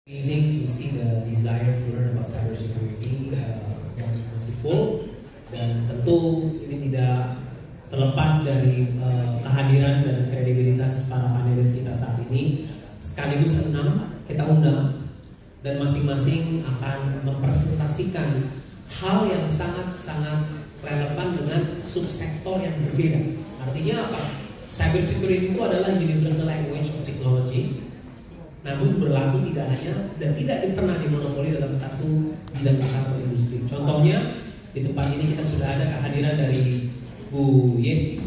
Amazing to see the desire to learn about cybersecurity yang masih full, dan tentu ini tidak terlepas dari kehadiran dan kredibilitas para panelis kita saat ini. Sekaligus 6 kita undang, dan masing-masing akan mempresentasikan hal yang sangat-sangat relevan dengan subsektor yang berbeda. Artinya apa? Cybersecurity itu adalah universal language of technology, namun berlaku tidak hanya dan tidak pernah dimonopoli dalam satu bidang satu industri. Contohnya di tempat ini kita sudah ada kehadiran dari Bu Yesi,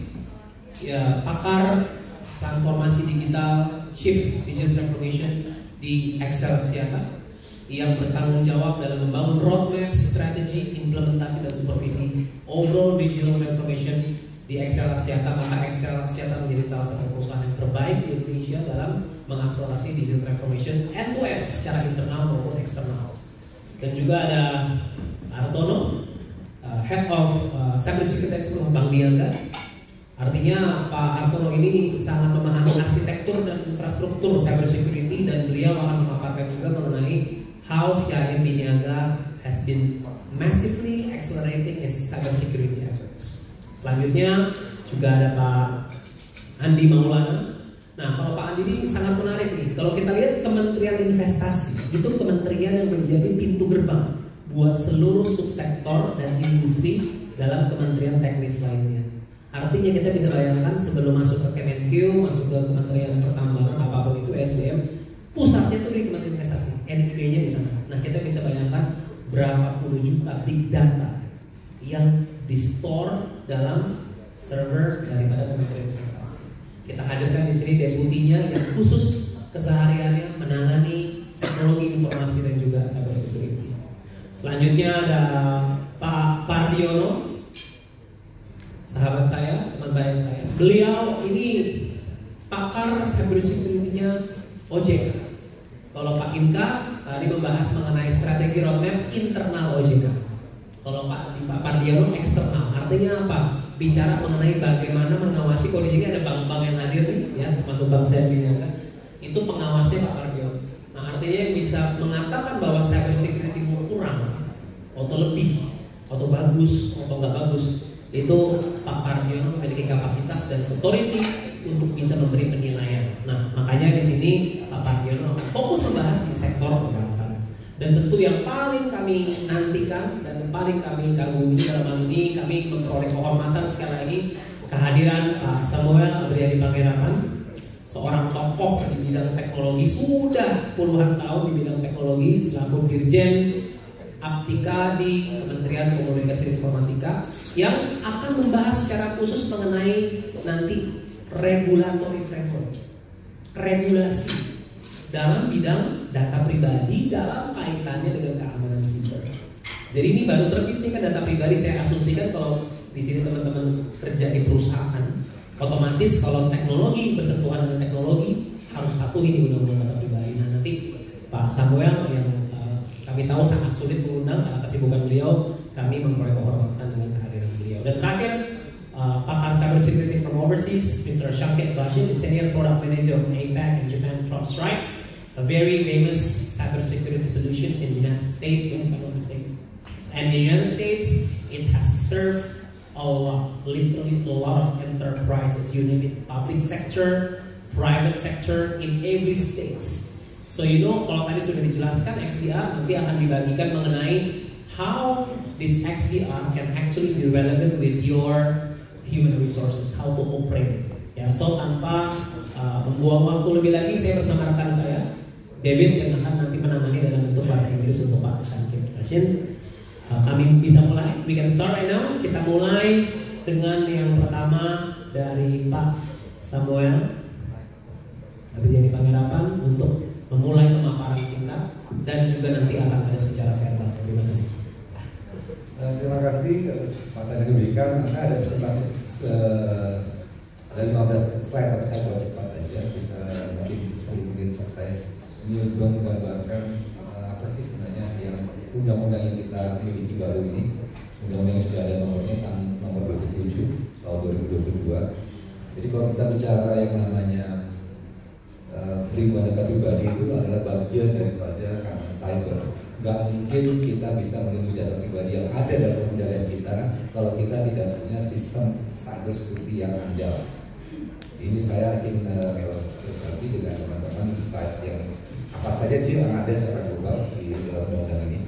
ya, pakar transformasi digital, Chief Digital Transformation di Excel Axiata, yang bertanggung jawab dalam membangun roadmap, strategi, implementasi dan supervisi overall digital transformation di Excel Axiata. Maka Excel Axiata menjadi salah satu perusahaan yang terbaik di Indonesia dalam mengakselerasi digital transformation end to end secara internal maupun eksternal. Dan juga ada Artono, Head of Cybersecurity Expert Bank Niaga. Artinya Pak Artono ini sangat memahami arsitektur dan infrastruktur cybersecurity, dan beliau akan memaparkan juga mengenai how CIMB Niaga has been massively accelerating its cybersecurity efforts. Selanjutnya juga ada Pak Andi Maulana. Nah, kalau Pak Andi ini sangat menarik nih. Kalau kita lihat Kementerian Investasi, itu kementerian yang menjadi pintu gerbang buat seluruh subsektor dan industri dalam kementerian teknis lainnya. Artinya kita bisa bayangkan sebelum masuk ke Kemenkeu, masuk ke Kementerian Pertambangan, apapun itu SDM, pusatnya tuh di Kementerian Investasi, NID-nya di sana. Nah, kita bisa bayangkan berapa puluh juta big data yang di-store dalam server daripada Kementerian Investasi. Kita hadirkan di sini deputinya yang khusus kesehariannya menangani teknologi informasi dan juga cybersecurity. Selanjutnya ada Pak Pardiono, sahabat saya, teman baik saya. Beliau ini pakar cybersecurity-nya OJK. Kalau Pak Inka tadi membahas mengenai strategi roadmap internal OJK. Kalau Pak Pardiono eksternal. Artinya apa? Bicara mengenai bagaimana mengawasi. Kalau di sini ada bank-bank yang hadir nih, ya, termasuk Bank CIMB Niaga. Itu pengawasnya Pak Pardiono. Nah, artinya yang bisa mengatakan bahwa cybersecurity mau kurang, atau lebih, atau bagus, atau nggak bagus, itu Pak Pardiono memiliki kapasitas dan authority untuk bisa memberi penilaian. Nah, makanya di sini Pak Pardiono akan fokus membahas di sektor perbankan. Dan tentu yang paling kami nantikan dan paling kami kagumi dalam hal ini, kami memperoleh kehormatan sekali lagi kehadiran Pak Samuel Abriadi Panggerapan, seorang tokoh di bidang teknologi, sudah puluhan tahun di bidang teknologi selaku Dirjen Aptika di Kementerian Komunikasi dan Informatika, yang akan membahas secara khusus mengenai nanti regulatory framework, regulasi dalam bidang data pribadi dalam kaitannya dengan keamanan siber. Jadi ini baru terbit nih kan data pribadi. Saya asumsikan kalau di sini teman-teman kerja di perusahaan, otomatis kalau teknologi bersentuhan dengan teknologi harus patuhi di undang-undang data pribadi. Nah, nanti Pak Samuel yang kami tahu sangat sulit mengundang karena kesibukan beliau, kami memperoleh kehormatan dengan kehadiran beliau. Dan terakhir pakar cybersecurity from overseas, Mr. Shakir Bashir, the Senior Product Manager of APAC and Japan CrowdStrike, a very famous cybersecurity solutions in the United States, if I'm not mistaken. And in the United States, it has served a lot, literally a lot of enterprises, you name it, public sector, private sector, in every states. So you know, kalau tadi sudah dijelaskan XDR, nanti akan dibagikan mengenai how this XDR can actually be relevant with your human resources, how to operate it. Ya, so tanpa membuang waktu lebih lagi, saya bersama rekan saya David yang akan nanti menangani dalam bentuk bahasa Inggris untuk Pak Shakir Bashir. Kami bisa mulai, we can start right now. Kita mulai dengan yang pertama dari Pak Samuel Abriadi Panggerapan untuk memulai pemaparan singkat, dan juga nanti akan ada secara verbal. Terima kasih. Terima kasih atas kesempatan yang diberikan. Saya ada presentasi ada 15 slide, tapi saya buat cepat aja, bisa mungkin 10 menit selesai. Ini belum menggambarkan apa sih sebenarnya yang undang-undang yang kita miliki baru ini. Undang-undang yang sudah ada nomornya nomor 27 tahun 2022. Jadi kalau kita bicara yang namanya perlindungan data pribadi itu adalah bagian daripada keamanan cyber. Nggak mungkin kita bisa melindungi data pribadi yang ada dalam pengendalian kita kalau kita tidak punya sistem cyber security yang andal. Ini saya ingin berbagi dengan teman-teman insight yang apa saja sih yang ada secara global di dalam undang-undang ini.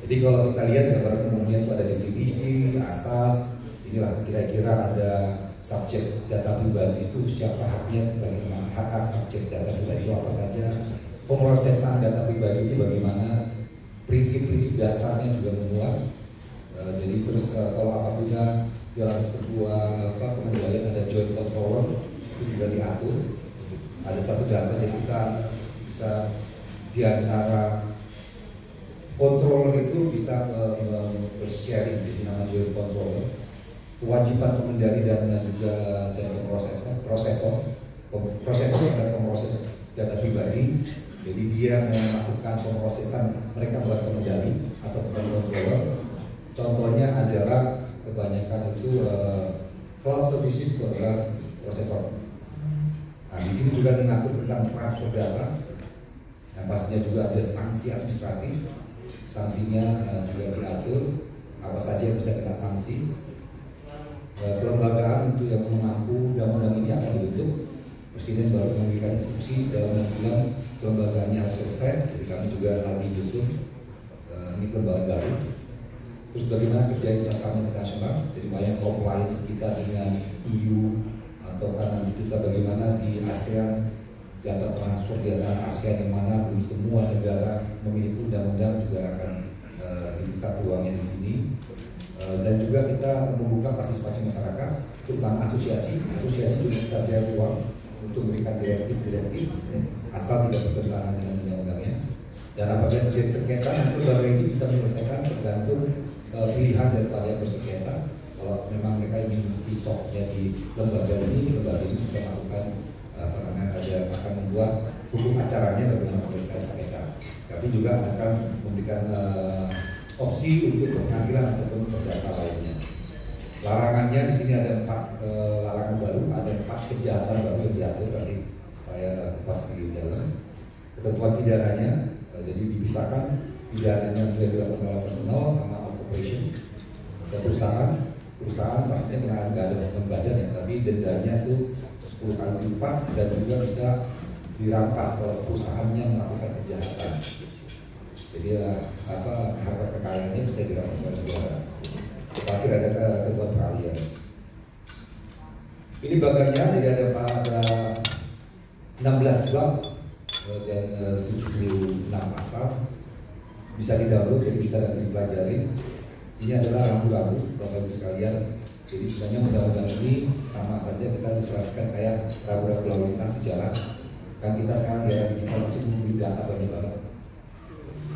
Jadi kalau kita lihat gambaran umumnya itu ada definisi, asas, inilah kira-kira ada subjek data pribadi itu siapa haknya, bagaimana hak subjek data pribadi itu apa saja, pemrosesan data pribadi itu bagaimana, prinsip-prinsip dasarnya juga memuat. Jadi terus kalau apabila dalam sebuah pengendalian ada joint controller itu juga diatur. Ada satu data yang kita bisa di antara controller itu bisa bersharing, jadi nama joint controller. Kewajiban pengendali dan juga prosesor dan pemroses data pribadi. Jadi dia melakukan pemrosesan, mereka buat pengendali atau controller. Contohnya adalah kebanyakan itu cloud services itu adalah prosesor. Nah, di sini juga mengatur tentang transfer data. Yang pastinya juga ada sanksi administratif. Sanksinya juga diatur apa saja yang bisa kena sanksi. Kelembagaan itu yang mengampu undang-undang ini akan dibentuk. Presiden baru memberikan instruksi dalam 6 bulan kelembagaannya harus selesai. Jadi kami juga lagi nyusun ini kelembagaan baru. Terus bagaimana kerja kerjasama internasional, jadi banyak compliance kita dengan EU atau karena kita bagaimana di ASEAN data transfer di antara ASEAN yang mana belum semua negara memiliki undang-undang juga akan dibuka peluangnya di sini. Dan juga kita membuka partisipasi masyarakat, terutama asosiasi juga kita beri ruang untuk memberikan direktif asal tidak bertentangan dengan undang-undangnya. Dan apabila terjadi sengketa, nanti lembaga ini bisa menyelesaikan tergantung pilihan daripada yang bersengketa. Kalau memang mereka ingin memiliki softnya di lembaga ini bisa melakukan akan membuat hukum acaranya bagaimana penyelesaian sengketa. Tapi juga akan memberikan opsi untuk pengadilan ataupun perdata lainnya. Larangannya di sini ada 4 larangan baru, ada 4 kejahatan baru yang diatur. Tadi saya kupas di dalam ketentuan pidananya, jadi dipisahkan pidananya mulai dilakukan dalam personal sama occupation. Ke perusahaan pastinya kena nggak ada hukuman badan ya, tapi dendanya itu 10 kali lipat dan juga bisa dirampas kalau perusahaannya melakukan kejahatan. Jadi harta kekayaannya bisa dirampas oleh negara. Terakhir ada ketentuan peralihan. Ini bagannya, jadi ada 16 bab dan 76 pasal. Bisa di-download, jadi bisa nanti dipelajari. Ini adalah rambu-rambu Bapak Ibu sekalian. Jadi sebenarnya undang-undang ini sama saja kita visualisasikan kayak rambu-rambu lalu lintas di jalan. Kan kita sekarang di era digital masih mengumpulin data banyak banget.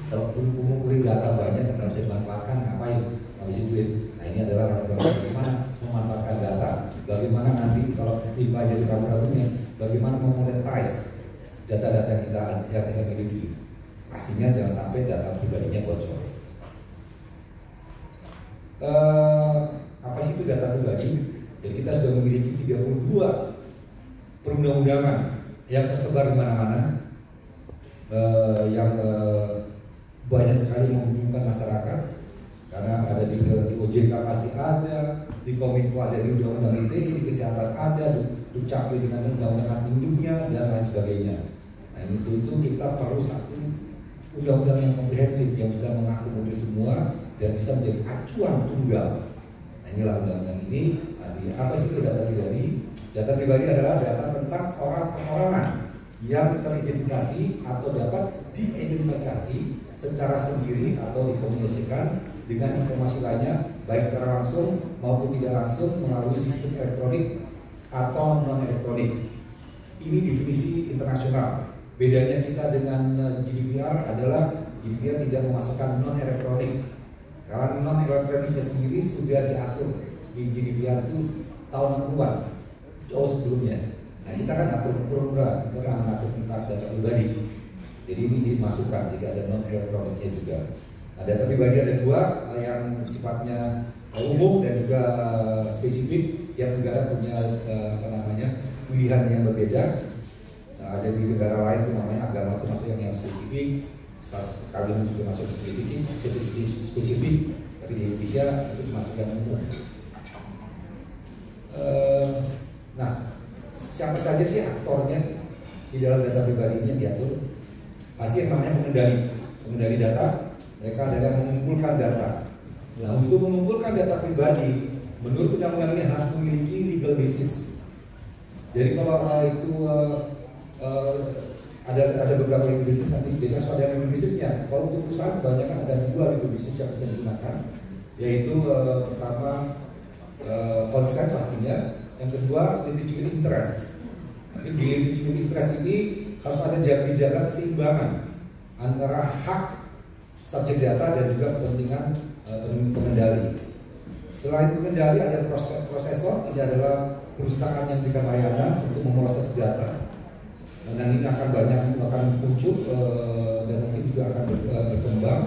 Kalau mengumpulin data banyak dan bisa dimanfaatkan, ngapain? Habisin duit. Nah ini adalah rambu-rambu bagaimana memanfaatkan data, bagaimana nanti kalau dipelajari rambu-rambunya, bagaimana memonetize data-data yang kita miliki. Pastinya jangan sampai data pribadinya bocor. Apa sih itu data pribadi? Jadi kita sudah memiliki 32 perundang-undangan yang tersebar di mana-mana, yang banyak sekali membingungkan masyarakat karena ada di OJK pasti ada, di Kominfo ada, di Undang-Undang ITE, di Kesehatan ada, Dukcapil dengan Undang-Undang Induknya dan lain sebagainya. Nah itu kita perlu satu undang-undang yang komprehensif yang bisa mengakomodir semua dan bisa menjadi acuan tunggal. Nah inilah undang-undang ini. Apa sih itu data pribadi? Data pribadi adalah data tentang orang-orangan yang teridentifikasi atau dapat diidentifikasi secara sendiri atau dikomunikasikan dengan informasi lainnya baik secara langsung maupun tidak langsung melalui sistem elektronik atau non elektronik. Ini definisi internasional. Bedanya kita dengan GDPR adalah GDPR tidak memasukkan non elektronik. Karena non elektroniknya sendiri sudah diatur di GDPR itu tahun 60-an, jauh sebelumnya. Nah kita kan belum pernah mengatur tentang data pribadi. Jadi ini dimasukkan, jadi ada non elektroniknya juga. Nah, data pribadi ada 2 yang sifatnya umum dan juga spesifik. Tiap negara punya pilihan yang berbeda. Nah, ada di negara lain tuh namanya agama itu masuk yang spesifik, status perkawinan juga masuk spesifik, tapi di Indonesia itu masuk yang umum. Nah, siapa saja sih aktornya di dalam data pribadi ini yang diatur? Pasti yang namanya pengendali data. Mereka adalah mengumpulkan data. Nah, untuk mengumpulkan data pribadi, menurut undang-undang ini harus memiliki legal basis. Jadi kalau ada beberapa legal basis nanti, jadi harus ada legal basisnya. Kalau untuk perusahaan kebanyakan ada 2 legal basis yang bisa digunakan, yaitu pertama konsen pastinya, yang kedua litigation interest. Tapi di litigation interest ini harus ada dijaga keseimbangan antara hak subjek data dan juga kepentingan pengendali. Selain pengendali ada prosesor, ini adalah perusahaan yang memberikan layanan untuk memproses data. Dan ini akan muncul dan mungkin juga akan berkembang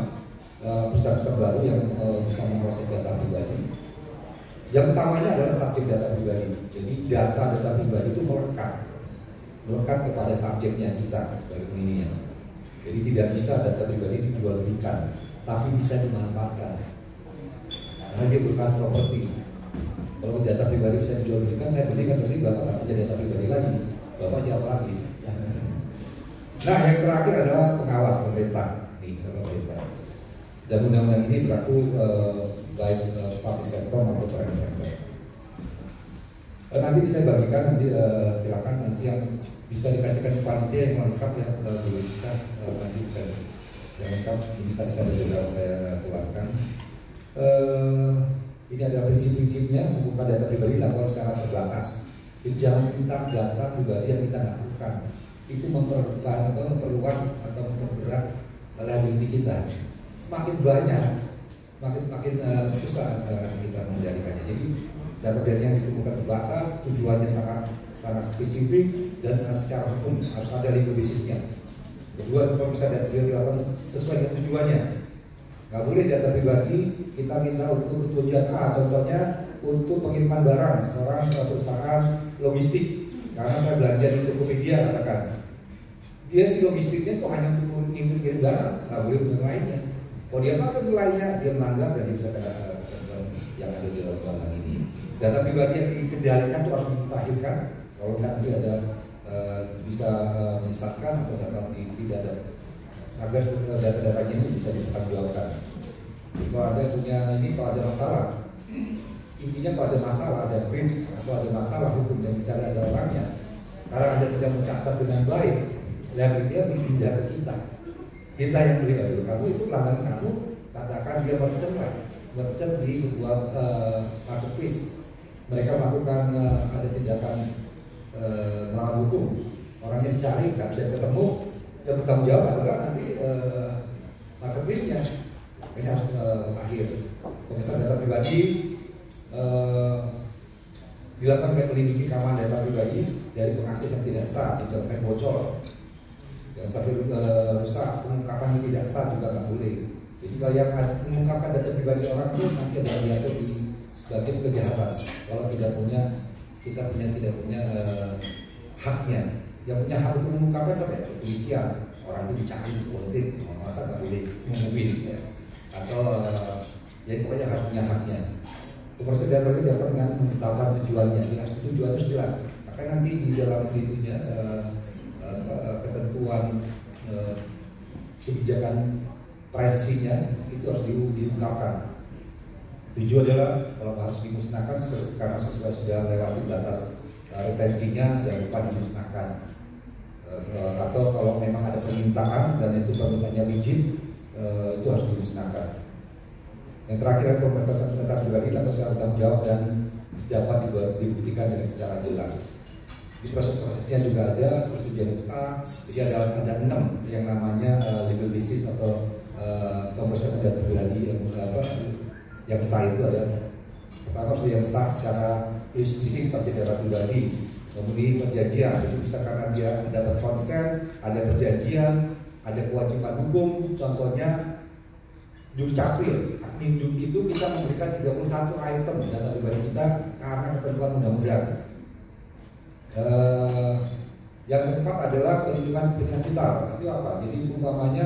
perusahaan-perusahaan baru yang bisa memproses data pribadi. Yang utamanya adalah subjek data pribadi. Jadi data pribadi itu melekat kepada subjeknya kita sebagai pengguninya. Jadi tidak bisa data pribadi dijual belikan, tapi bisa dimanfaatkan. Karena dia bukan properti. Kalau data pribadi bisa dijual belikan, saya belikan, tapi Bapak nggak punya data pribadi lagi. Bapak siapa lagi? Nah, yang terakhir adalah pengawas pemerintah. Dan undang-undang ini berlaku baik public sector maupun private sector. Nanti bisa bagikan, nanti silakan nanti yang bisa dikasihkan ke panitia yang lengkap ya, tuliskan nanti yang lengkap. Ini saya juga saya keluarkan. Ini adalah prinsip-prinsipnya. Membuka data pribadi dilakukan secara terbatas. Jadi jangan minta data pribadi yang kita nggak bukan. Itu memperluas atau memperberat liability kita. Semakin banyak, semakin susah kita mengendalikannya. Jadi data pribadi yang dikumpulkan terbatas, tujuannya sangat spesifik dan secara hukum harus ada legal basisnya. Kedua, kalau bisa data pribadi dilakukan sesuai dengan tujuannya. Nggak boleh data pribadi kita minta untuk tujuan A, contohnya untuk pengiriman barang seorang perusahaan logistik. Karena saya belanja di Tokopedia katakan, dia si logistiknya tuh hanya untuk mengirim barang, nggak boleh untuk lainnya. Kalau dia pakai untuk lainnya, dia melanggar dan dia bisa kena ketentuan yang ada di dalam undang ini. Data pribadi yang dikendalikan itu harus dimutakhirkan. Kalau nggak nanti ada bisa menyesatkan atau dapat tidak ada, agar data-datanya ini bisa dipertanggungjawabkan. Jadi kalau ada punya ini, kalau ada masalah, intinya kalau ada masalah, ada breach atau ada masalah hukum yang dicari ada orangnya, karena Anda tidak mencatat dengan baik, liability-nya pindah ke kita. Kita yang beli dulu, kamu itu pelanggan kamu, katakan dia merchant di sebuah marketplace. Mereka melakukan ada tindakan melawan hukum, orangnya dicari, nggak bisa ketemu, yang bertanggung jawab adalah nanti marketplace-nya. Ini harus berakhir. Pemirsa data pribadi dilakukan dengan melindungi keamanan data pribadi dari pengakses yang tidak sah, jangan sampai bocor, jangan sampai rusak. Pengungkapan yang tidak sah juga nggak boleh. Jadi kalau yang mengungkapkan data pribadi orang itu nanti ada diatur sebagai kejahatan. Kalau tidak punya, kita tidak punya haknya. Yang punya hak untuk mengungkapkan sampai kepolisian, orang itu dicari, wanted, masa nggak boleh mengumumkan ya. Atau jadi pokoknya harus punya haknya. Pemeriksaan data itu dapat dengan memberitahukan tujuannya, tujuannya harus jelas. Maka nanti di dalam itunya ketentuan kebijakan privasinya itu harus diungkapkan. Tujuan adalah kalau harus dimusnahkan karena sudah lewati batas retensinya, jangan lupa dimusnahkan. Atau kalau memang ada permintaan dan itu permintaannya izin, itu harus dimusnahkan. Yang terakhir, pemeriksaan data pribadi dapat secara tanggung jawab dan dapat dibuktikan dengan secara jelas. Di proses-prosesnya juga ada persetujuan yang sah. Jadi ada 6 yang namanya legal basis atau pemeriksaan data pribadi yang sah. Itu ada pertama yang sah secara jurisdiksi subjek data pribadi. Kemudian perjanjian, itu bisa karena dia mendapat konsen, ada perjanjian, ada kewajiban hukum. Contohnya Dukcapil, admin Duk itu kita memberikan 31 item data pribadi kita karena ketentuan undang-undang. Yang keempat adalah perlindungan kepentingan vital. Itu apa? Jadi umpamanya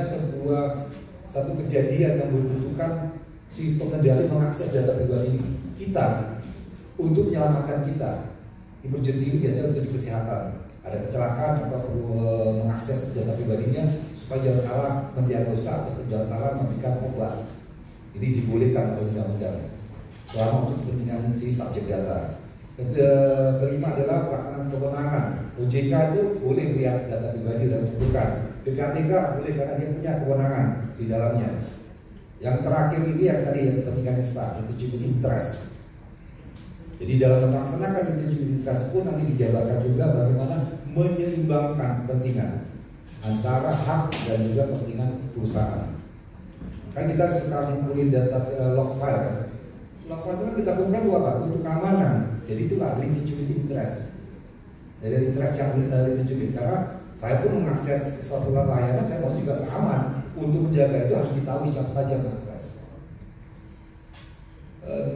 satu kejadian yang membutuhkan si pengendali mengakses data pribadi kita untuk menyelamatkan kita. Emergency ini biasanya untuk kesehatan. Ada kecelakaan atau perlu mengakses data pribadinya supaya jangan salah mendiagnosa atau jangan salah memberikan obat. Ini dibolehkan oleh undang-undang selama untuk kepentingan si subjek data. Kelima adalah pelaksanaan kewenangan. OJK itu boleh melihat data pribadi dan mengumpulkan. PPATK boleh karena dia punya kewenangan di dalamnya. Yang terakhir ini yang tadi yang kepentingan ekstra, legitimate interest. Jadi dalam melaksanakan legitimate interest pun nanti dijabarkan juga bagaimana menyeimbangkan kepentingan antara hak dan juga kepentingan perusahaan. Kan kita sekarang ngumpulin data log file kan. Log file itu kan kita kumpulkan untuk apa? Untuk keamanan. Jadi itulah legitimate interest. Dari interest yang legitimate karena saya pun mengakses suatu layanan, saya mau juga seaman. Untuk menjaga itu harus diketahui siapa saja mengakses.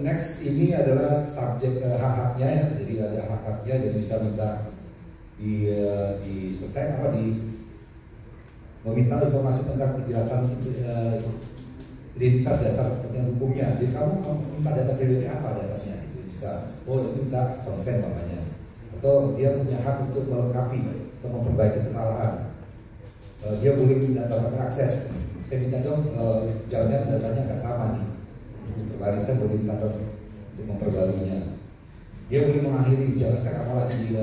Next ini adalah subjek hak-haknya ya. Jadi ada hak-haknya dan bisa minta diselesaikan meminta informasi tentang kejelasan identitas dasar kepentingan hukumnya. Jadi kamu minta data pribadi apa dasarnya itu bisa. Minta konsen namanya. Atau dia punya hak untuk melengkapi atau memperbaiki kesalahan. Dia boleh mendapatkan akses. Saya minta dong, jangan datanya nggak sama nih. Memperbarui, saya boleh minta dong untuk memperbaruinya. Dia boleh mengakhiri, jangan saya akan lagi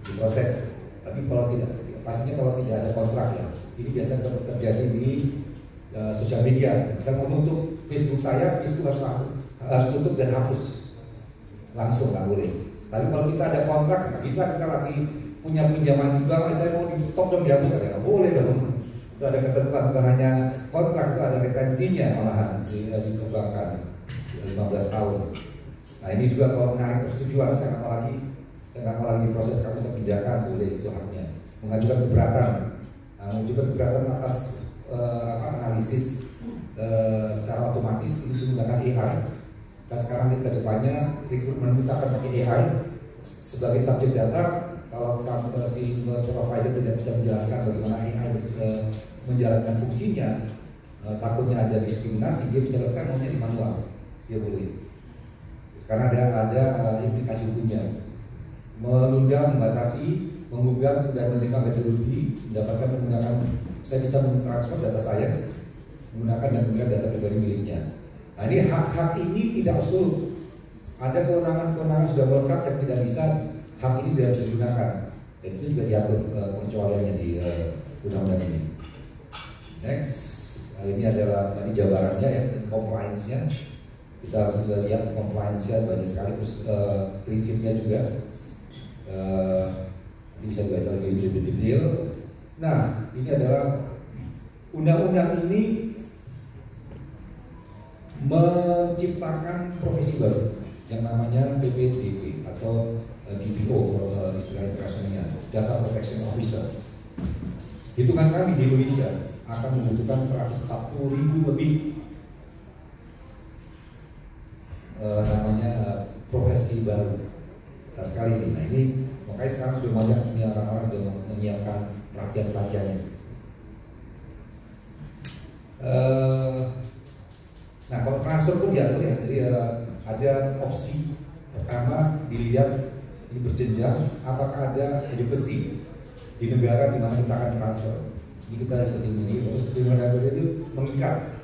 di proses. Tapi kalau tidak, pastinya kalau tidak ada kontrak ya. Ini biasanya terjadi di sosial media. Saya mau tutup Facebook saya, Facebook harus tutup dan hapus langsung, nggak boleh. Tapi kalau kita ada kontrak, nggak bisa kita lagi punya pinjaman di bank, saya mau di stop dong dihapus aja, nggak boleh dong. Itu ada ketentuan, bukan hanya kontrak, itu ada retensinya malahan di perbankan 15 tahun. Nah ini juga kalau menarik persetujuan, saya nggak mau lagi diproses, kami saya pindahkan, boleh itu haknya. Mengajukan keberatan, mengajukan keberatan atas analisis secara otomatis itu menggunakan AI. Kan sekarang ke depannya rekrutmen kita akan pakai AI sebagai subjek data. Kalau si provider tidak bisa menjelaskan bagaimana AI menjalankan fungsinya, takutnya ada diskriminasi, dia bisa lakukan maunya di manual, dia boleh. Karena ada implikasi hukumnya. Menunda, membatasi, menggugat dan menerima ganti rugi, mendapatkan menggunakan, saya bisa mentransfer data saya, menggunakan dan menggunakan data pribadi miliknya. Nah ini hak-hak ini tidak absolut. Ada kewenangan-kewenangan sudah melekat yang tidak bisa, hak ini tidak bisa digunakan. Dan itu juga diatur pengecualiannya di undang-undang ini. Next, ini adalah tadi jabarannya ya, compliance-nya. Kita harus lihat compliance-nya banyak sekali, prinsipnya juga. Nanti bisa dibaca lebih detail. Nah, ini adalah undang-undang ini menciptakan profesi baru yang namanya PPDP atau DPO istilah internasionalnya, Data Protection Officer. Hitungan kami di Indonesia akan membutuhkan 140.000 lebih namanya profesi baru, besar sekali ini. Nah ini makanya sekarang sudah banyak ini orang-orang sudah menyiapkan pelatihan-pelatihannya. Nah kalau transfer pun diatur ya, jadi ada opsi pertama dilihat ini berjenjang, apakah ada edukasi di negara di mana kita akan transfer. Ini kita ikutin ini, terus terima itu mengikat,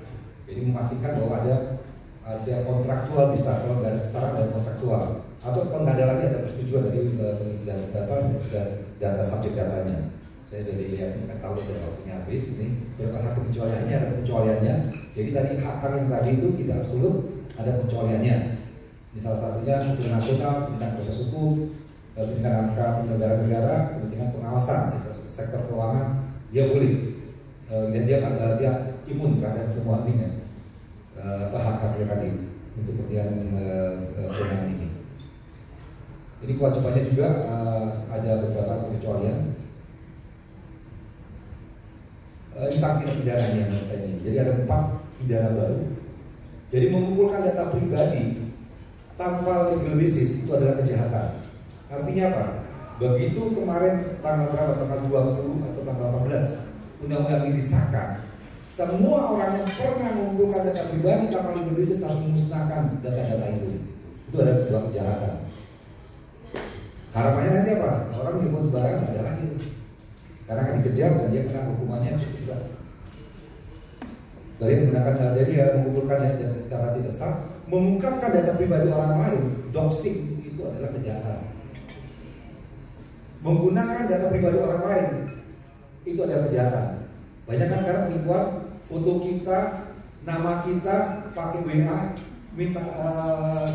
jadi memastikan bahwa ada kontraktual bisa, kalau nggak ada kesetaraan ada kontraktual, atau kalau nggak ada lagi ada persetujuan dari data subjek datanya. Saya sudah dilihat, kan tahu dari waktunya habis ini berapa hak pengecualiannya, ada pengecualiannya. Jadi tadi hak-hak yang tadi itu tidak absolut, ada pengecualiannya. Misal satunya kepentingan nasional, kepentingan proses hukum, kepentingan angka penyelenggara negara, kepentingan pengawasan, sektor keuangan, dia boleh. Dan dia imun terhadap semua ini hak-haknya tadi untuk kepentingan kewenangan ini. Ini kewajibannya juga ada beberapa pengecualian. Sanksi pidananya saya ini. Jadi ada 4 pidana baru. Jadi mengumpulkan data pribadi tanpa legal basis itu adalah kejahatan. Artinya apa? Begitu kemarin tanggal berapa, tanggal 20 atau tanggal 18 undang-undang ini disahkan, semua orang yang pernah mengumpulkan data pribadi tanpa Indonesia harus memusnahkan data-data itu. Itu adalah sebuah kejahatan. Harapannya nanti apa? Orang nelfon sembarangan nggak ada lagi, karena akan dikejar dan dia kena hukumannya cukup berat. Dari menggunakan dari mengumpulkan data secara tidak sah, mengungkapkan data pribadi orang lain, doxing itu adalah kejahatan. Menggunakan data pribadi orang lain itu adalah kejahatan. Banyak kan sekarang penipuan, foto kita, nama kita pakai WA, minta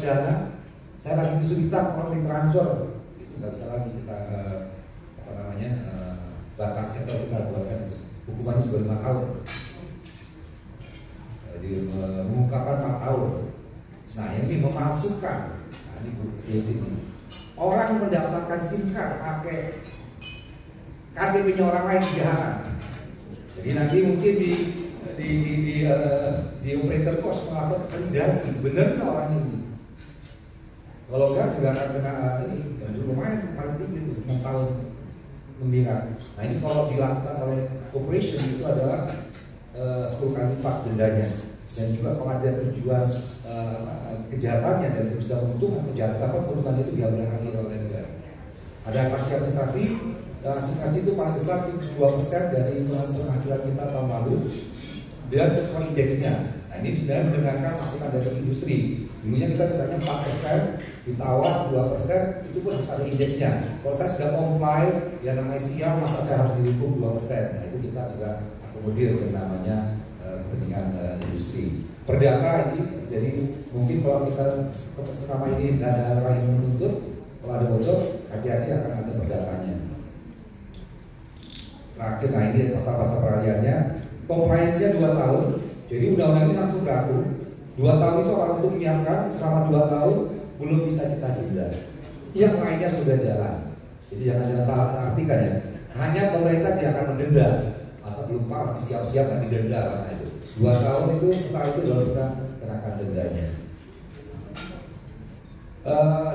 dana. Saya lagi kesulitan, orang ditransfer, itu nggak bisa lagi kita batasnya atau kita buatkan itu. Hukumannya juga 5 tahun. Jadi mengungkapkan 4 tahun. Nah ini memasukkan, nah ini di sini. Orang mendaftarkan SIM card pakai KTP-nya orang lain kejahatan. Jadi nanti mungkin di operator kos melakukan validasi, benar nggak orang ini? Kalau enggak juga akan kena ini, dan juga lumayan paling tinggi itu 6 tahun pembinaan. Nah ini kalau dilakukan oleh operation itu adalah 10 kali lipat dendanya. Dan juga kalau ada tujuan kejahatannya dan bisa menguntungkan kejahatan, keuntungan itu diambil alih oleh negara. Ada sanksi administrasi, administrasi itu paling besar 2% dari penghasilan kita tahun lalu dan sesuai indeksnya. Nah ini sebenarnya mendengarkan masukan dari industri. Dulunya kita mintanya 4%, ditawar 2%, itu pun harus ada indeksnya. Kalau saya sudah comply, ya namanya sial, masa saya harus dihukum 2%. Nah itu kita juga akomodir yang namanya kepentingan industri. Perdata ini, jadi mungkin kalau kita selama ini nggak ada orang yang menuntut, kalau ada bocor, hati-hati akan ada perdatanya. Terakhir, nah ini pasal-pasal peralihannya, compliance-nya 2 tahun, jadi undang-undang ini langsung berlaku. 2 tahun itu akan untuk menyiapkan, selama 2 tahun belum bisa kita denda. Yang lainnya sudah jalan. Jadi jangan salah artikan ya. Hanya pemerintah dia akan mendenda. Masa belum parah siap-siap nanti denda, nah itu 2 tahun itu, setelah itu baru kita kenakan dendanya.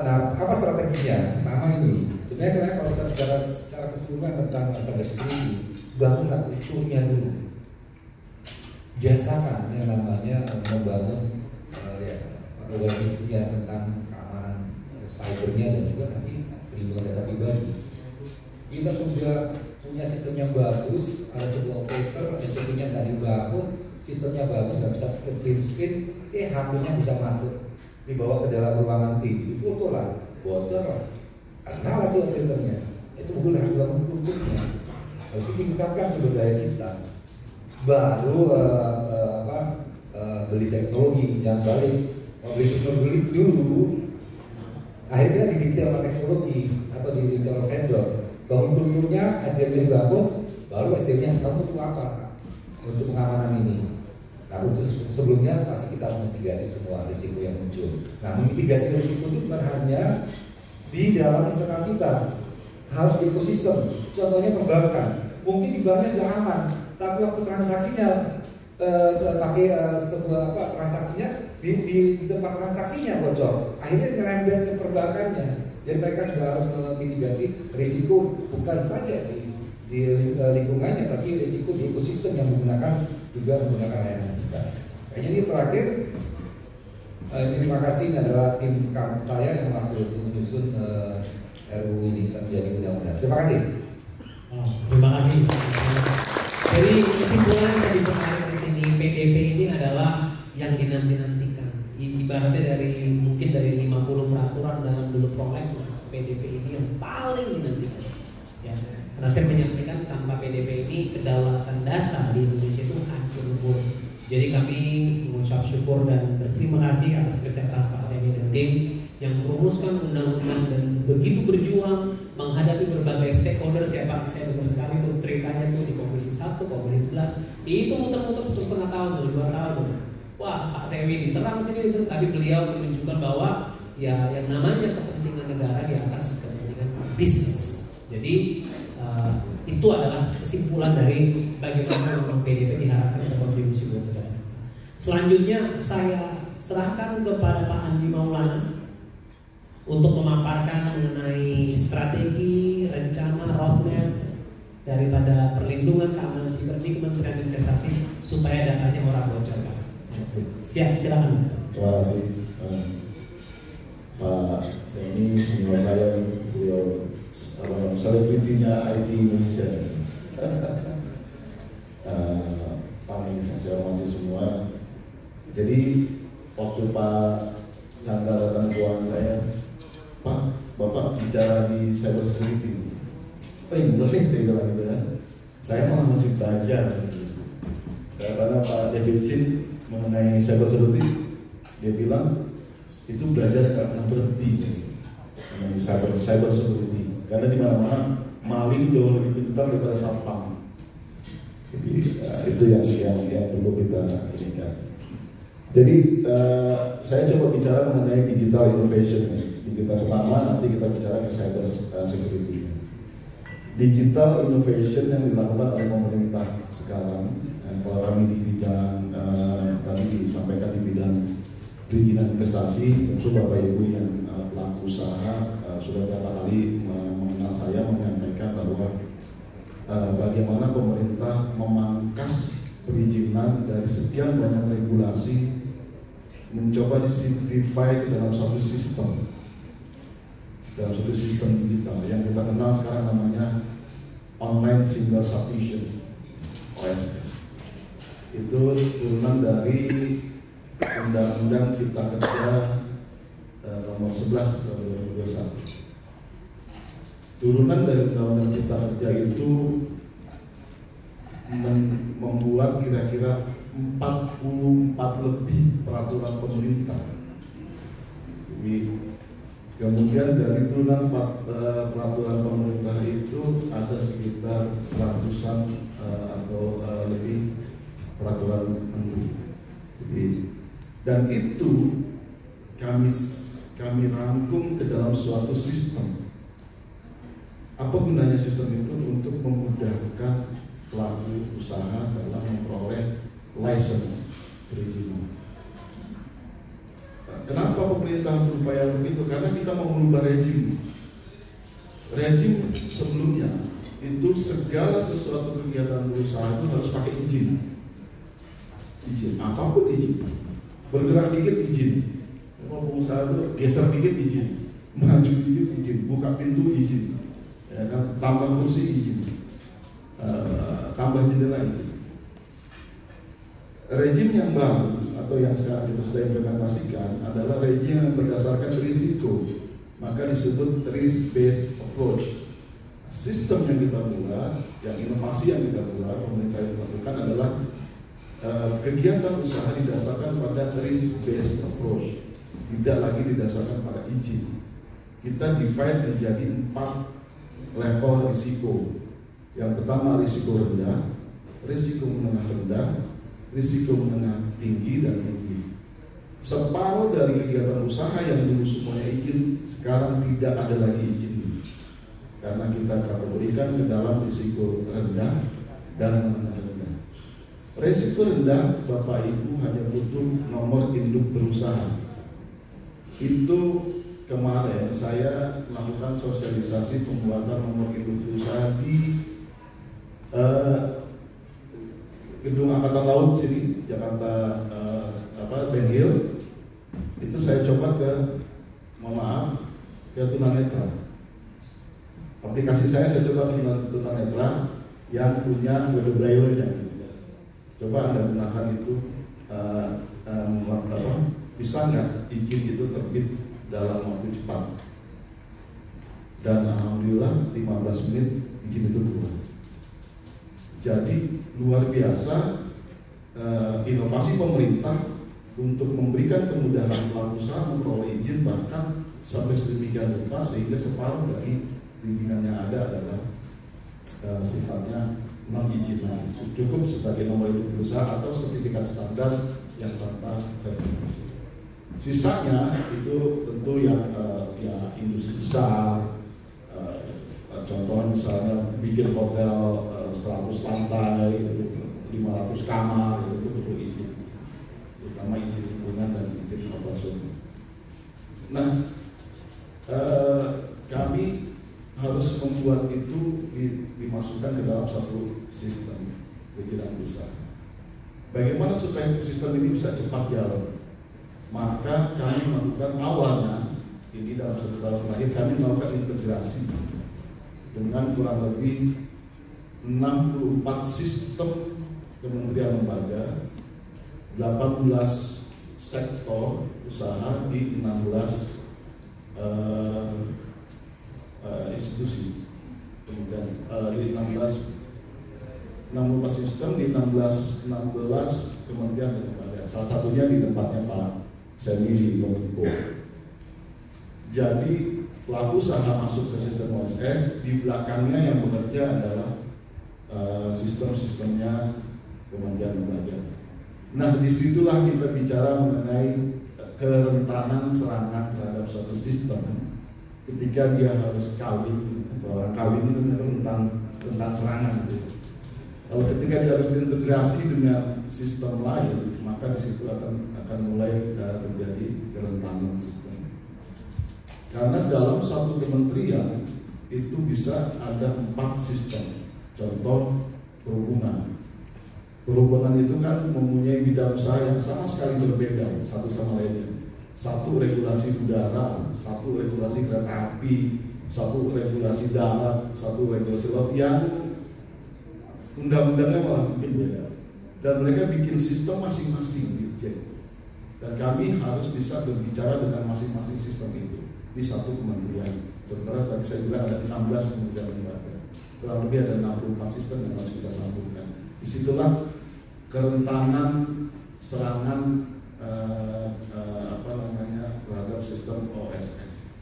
Nah apa strateginya? Pertama ini, sebenarnya kalau kita bicara secara keseluruhan tentang cyber security, bangunlah kulturnya dulu. Biasakan yang namanya membangun awareness-nya tentang keamanan cybernya dan juga nanti perlindungan data pribadi. Kita sudah punya sistem yang bagus, ada sebuah operator, STP-nya nggak dibangun, sistemnya bagus, nggak bisa print screen, HP-nya bisa masuk, dibawa ke dalam ruangan di foto lah, bocor lah, kenal si operatornya. Itu mungkin harus dibangun kulturnya, harus ditingkatkan sumber daya kita. Baru beli teknologi, jangan balik, beli teknologi dulu. Akhirnya didikte sama teknologi atau didikte oleh vendor. Bangun kulturnya, SDM dibangun, baru SDM-nya kamu butuh apa untuk pengamanan ini. Nah untuk sebelumnya pasti kita harus mitigasi semua risiko yang muncul. Nah mitigasi risiko itu bukan hanya di dalam internal kita, harus di ekosistem. Contohnya perbankan, mungkin di banknya sudah aman, tapi waktu transaksinya pakai sebuah transaksinya di tempat transaksinya bocor, akhirnya ngerembet ke perbankannya. Jadi mereka juga harus memitigasi risiko bukan saja di lingkungannya, tapi risiko di ekosistem yang menggunakan layanan kita. Kayaknya ini terakhir. Terima kasih, ini adalah tim saya yang waktu itu menyusun RUU ini menjadi undang-undang. Terima kasih. Terima kasih. Jadi kesimpulan yang saya bisa tarik di sini, PDP ini adalah yang dinanti-nantikan. Ibaratnya mungkin dari 50 peraturan dalam dulu prolegnas, PDP ini yang paling dinantikan. Ya, karena saya menyaksikan tanpa PDP ini kedaulatan data di Indonesia itu hancur lebur. Jadi kami mengucap syukur dan berterima kasih atas kerja keras Pak Semi dan tim yang merumuskan undang-undang dan begitu berjuang menghadapi berbagai stakeholders ya Pak. Saya dengar sekali tuh ceritanya tuh di Komisi 1, Komisi 11 itu muter-muter 1,5 tahun tuh, 2 tahun tuh. Wah Pak Semi diserang sini, tapi beliau menunjukkan bahwa ya yang namanya kepentingan negara di atas kepentingan bisnis. Jadi itu adalah kesimpulan dari bagaimana undang PDP diharapkan berkontribusi buat negara. Selanjutnya saya serahkan kepada Pak Andi Maulana untuk memaparkan mengenai strategi, rencana, roadmap daripada perlindungan keamanan siber di Kementerian Investasi supaya datanya orang bocor, Pak. Silakan. Terima kasih, Pak. Saya ini senior saya, beliau selebritinya IT Indonesia. Pak Minister, saya hormati semua. Jadi waktu Pak Chandra datang ke ruangan saya, Pak, Bapak bicara di cyber security. Bener nih, saya bilang gitu kan. Saya malah masih belajar. Saya tanya Pak David Chin mengenai cyber security, dia bilang itu belajar nggak pernah berhenti mengenai cyber security. Karena di mana-mana maling jauh lebih pintar daripada satpam. Jadi itu yang perlu kita inginkan. Jadi saya coba bicara mengenai digital innovation. Digital pertama, nanti kita bicara ke cyber security. Digital innovation yang dilakukan oleh pemerintah sekarang, kalau kami di bidang tadi disampaikan di bidang perizinan investasi, tentu Bapak Ibu yang pelaku usaha sudah beberapa kali mengenal saya menyampaikan bahwa bagaimana pemerintah memangkas perizinan dari sekian banyak regulasi, mencoba disimplify ke dalam satu sistem digital yang kita kenal sekarang namanya Online Single Submission (OSS). Itu turunan dari Undang-Undang Cipta Kerja nomor 11 tahun 2021. Turunan dari Undang-Undang Cipta Kerja itu membuat kira-kira 44 lebih peraturan pemerintah. Jadi kemudian dari turunan peraturan pemerintah itu ada sekitar 100-an atau lebih peraturan menteri. Jadi, dan itu kami rangkum ke dalam suatu sistem. Apa gunanya sistem itu? Untuk memudahkan pelaku usaha dalam memperoleh license perizinan. Kenapa pemerintah berupaya untuk itu? Karena kita mau merubah rezim. Rezim sebelumnya itu segala sesuatu kegiatan berusaha itu harus pakai izin. Izin, apapun izin. Bergerak dikit izin. Mau pengusaha itu geser dikit izin, maju dikit izin, buka pintu izin, ya kan? Tambah kursi izin, tambah jendela izin. Rezim yang baru atau yang sekarang kita sudah implementasikan adalah rezim yang berdasarkan risiko, maka disebut risk based approach. Sistem yang kita buat, yang inovasi yang kita buat, pemerintah yang melakukan adalah kegiatan usaha didasarkan pada risk based approach, tidak lagi didasarkan pada izin. Kita divide menjadi 4 level risiko. Yang pertama risiko rendah, risiko menengah rendah, risiko menengah tinggi dan tinggi. Separuh dari kegiatan usaha yang dulu semuanya izin, sekarang tidak ada lagi izin, karena kita kategorikan ke dalam risiko rendah dan menengah rendah. Risiko rendah, Bapak Ibu hanya butuh nomor induk berusaha. Itu kemarin saya melakukan sosialisasi pembuatan nomor induk berusaha di Gedung Angkatan Laut sini, Jakarta, Ben Hill. Itu saya coba ke tunanetra. Aplikasi saya coba ke tunanetra yang punya kode braille-nya. Coba Anda gunakan itu, bisa nggak izin itu terbit dalam waktu cepat? Dan alhamdulillah 15 menit izin itu keluar. Jadi luar biasa inovasi pemerintah untuk memberikan kemudahan pelaku usaha memperoleh izin, bahkan sampai sedemikian rupa sehingga separuh dari perizinan yang ada adalah sifatnya non izin, cukup sebagai nomor induk berusaha atau sertifikat standar yang tanpa verifikasi. Sisanya itu tentu yang industri besar, contoh misalnya bikin hotel 100 lantai, 500 kamar, itu perlu izin, terutama izin lingkungan dan izin operasional. Nah, membuat itu dimasukkan ke dalam satu sistem perizinan usaha. Bagaimana supaya sistem ini bisa cepat jalan? Maka kami melakukan awalnya, ini dalam 1 tahun terakhir kami melakukan integrasi dengan kurang lebih 64 sistem kementerian lembaga, 18 sektor usaha di 16 institusi kementerian, di 64 sistem di 16 kementerian dan lembaga. Salah satunya di tempatnya Pak Semi di Kominfo. Jadi pelaku usaha masuk ke sistem OSS, di belakangnya yang bekerja adalah sistem-sistemnya kementerian lembaga. Nah, disitulah kita bicara mengenai kerentanan serangan terhadap suatu sistem. Ketika dia harus kawin, orang kawin itu rentan serangan. Kalau ketika dia harus terintegrasi dengan sistem lain, maka di situ akan mulai terjadi kerentanan sistem. Karena dalam satu kementerian itu bisa ada 4 sistem. Contoh perhubungan. Perhubungan itu kan mempunyai bidang usaha yang sama sekali berbeda satu sama lainnya. Satu regulasi udara, satu regulasi kereta api, satu regulasi darat, satu regulasi laut yang undang-undangnya malah mungkin beda. Dan mereka bikin sistem masing-masing dicek. Dan kami harus bisa berbicara dengan masing-masing sistem itu di satu kementerian. Sementara tadi saya bilang ada 16 kementerian lembaga. Kurang lebih ada 64 sistem yang harus kita sambungkan. Disitulah kerentanan serangan terhadap sistem OSS.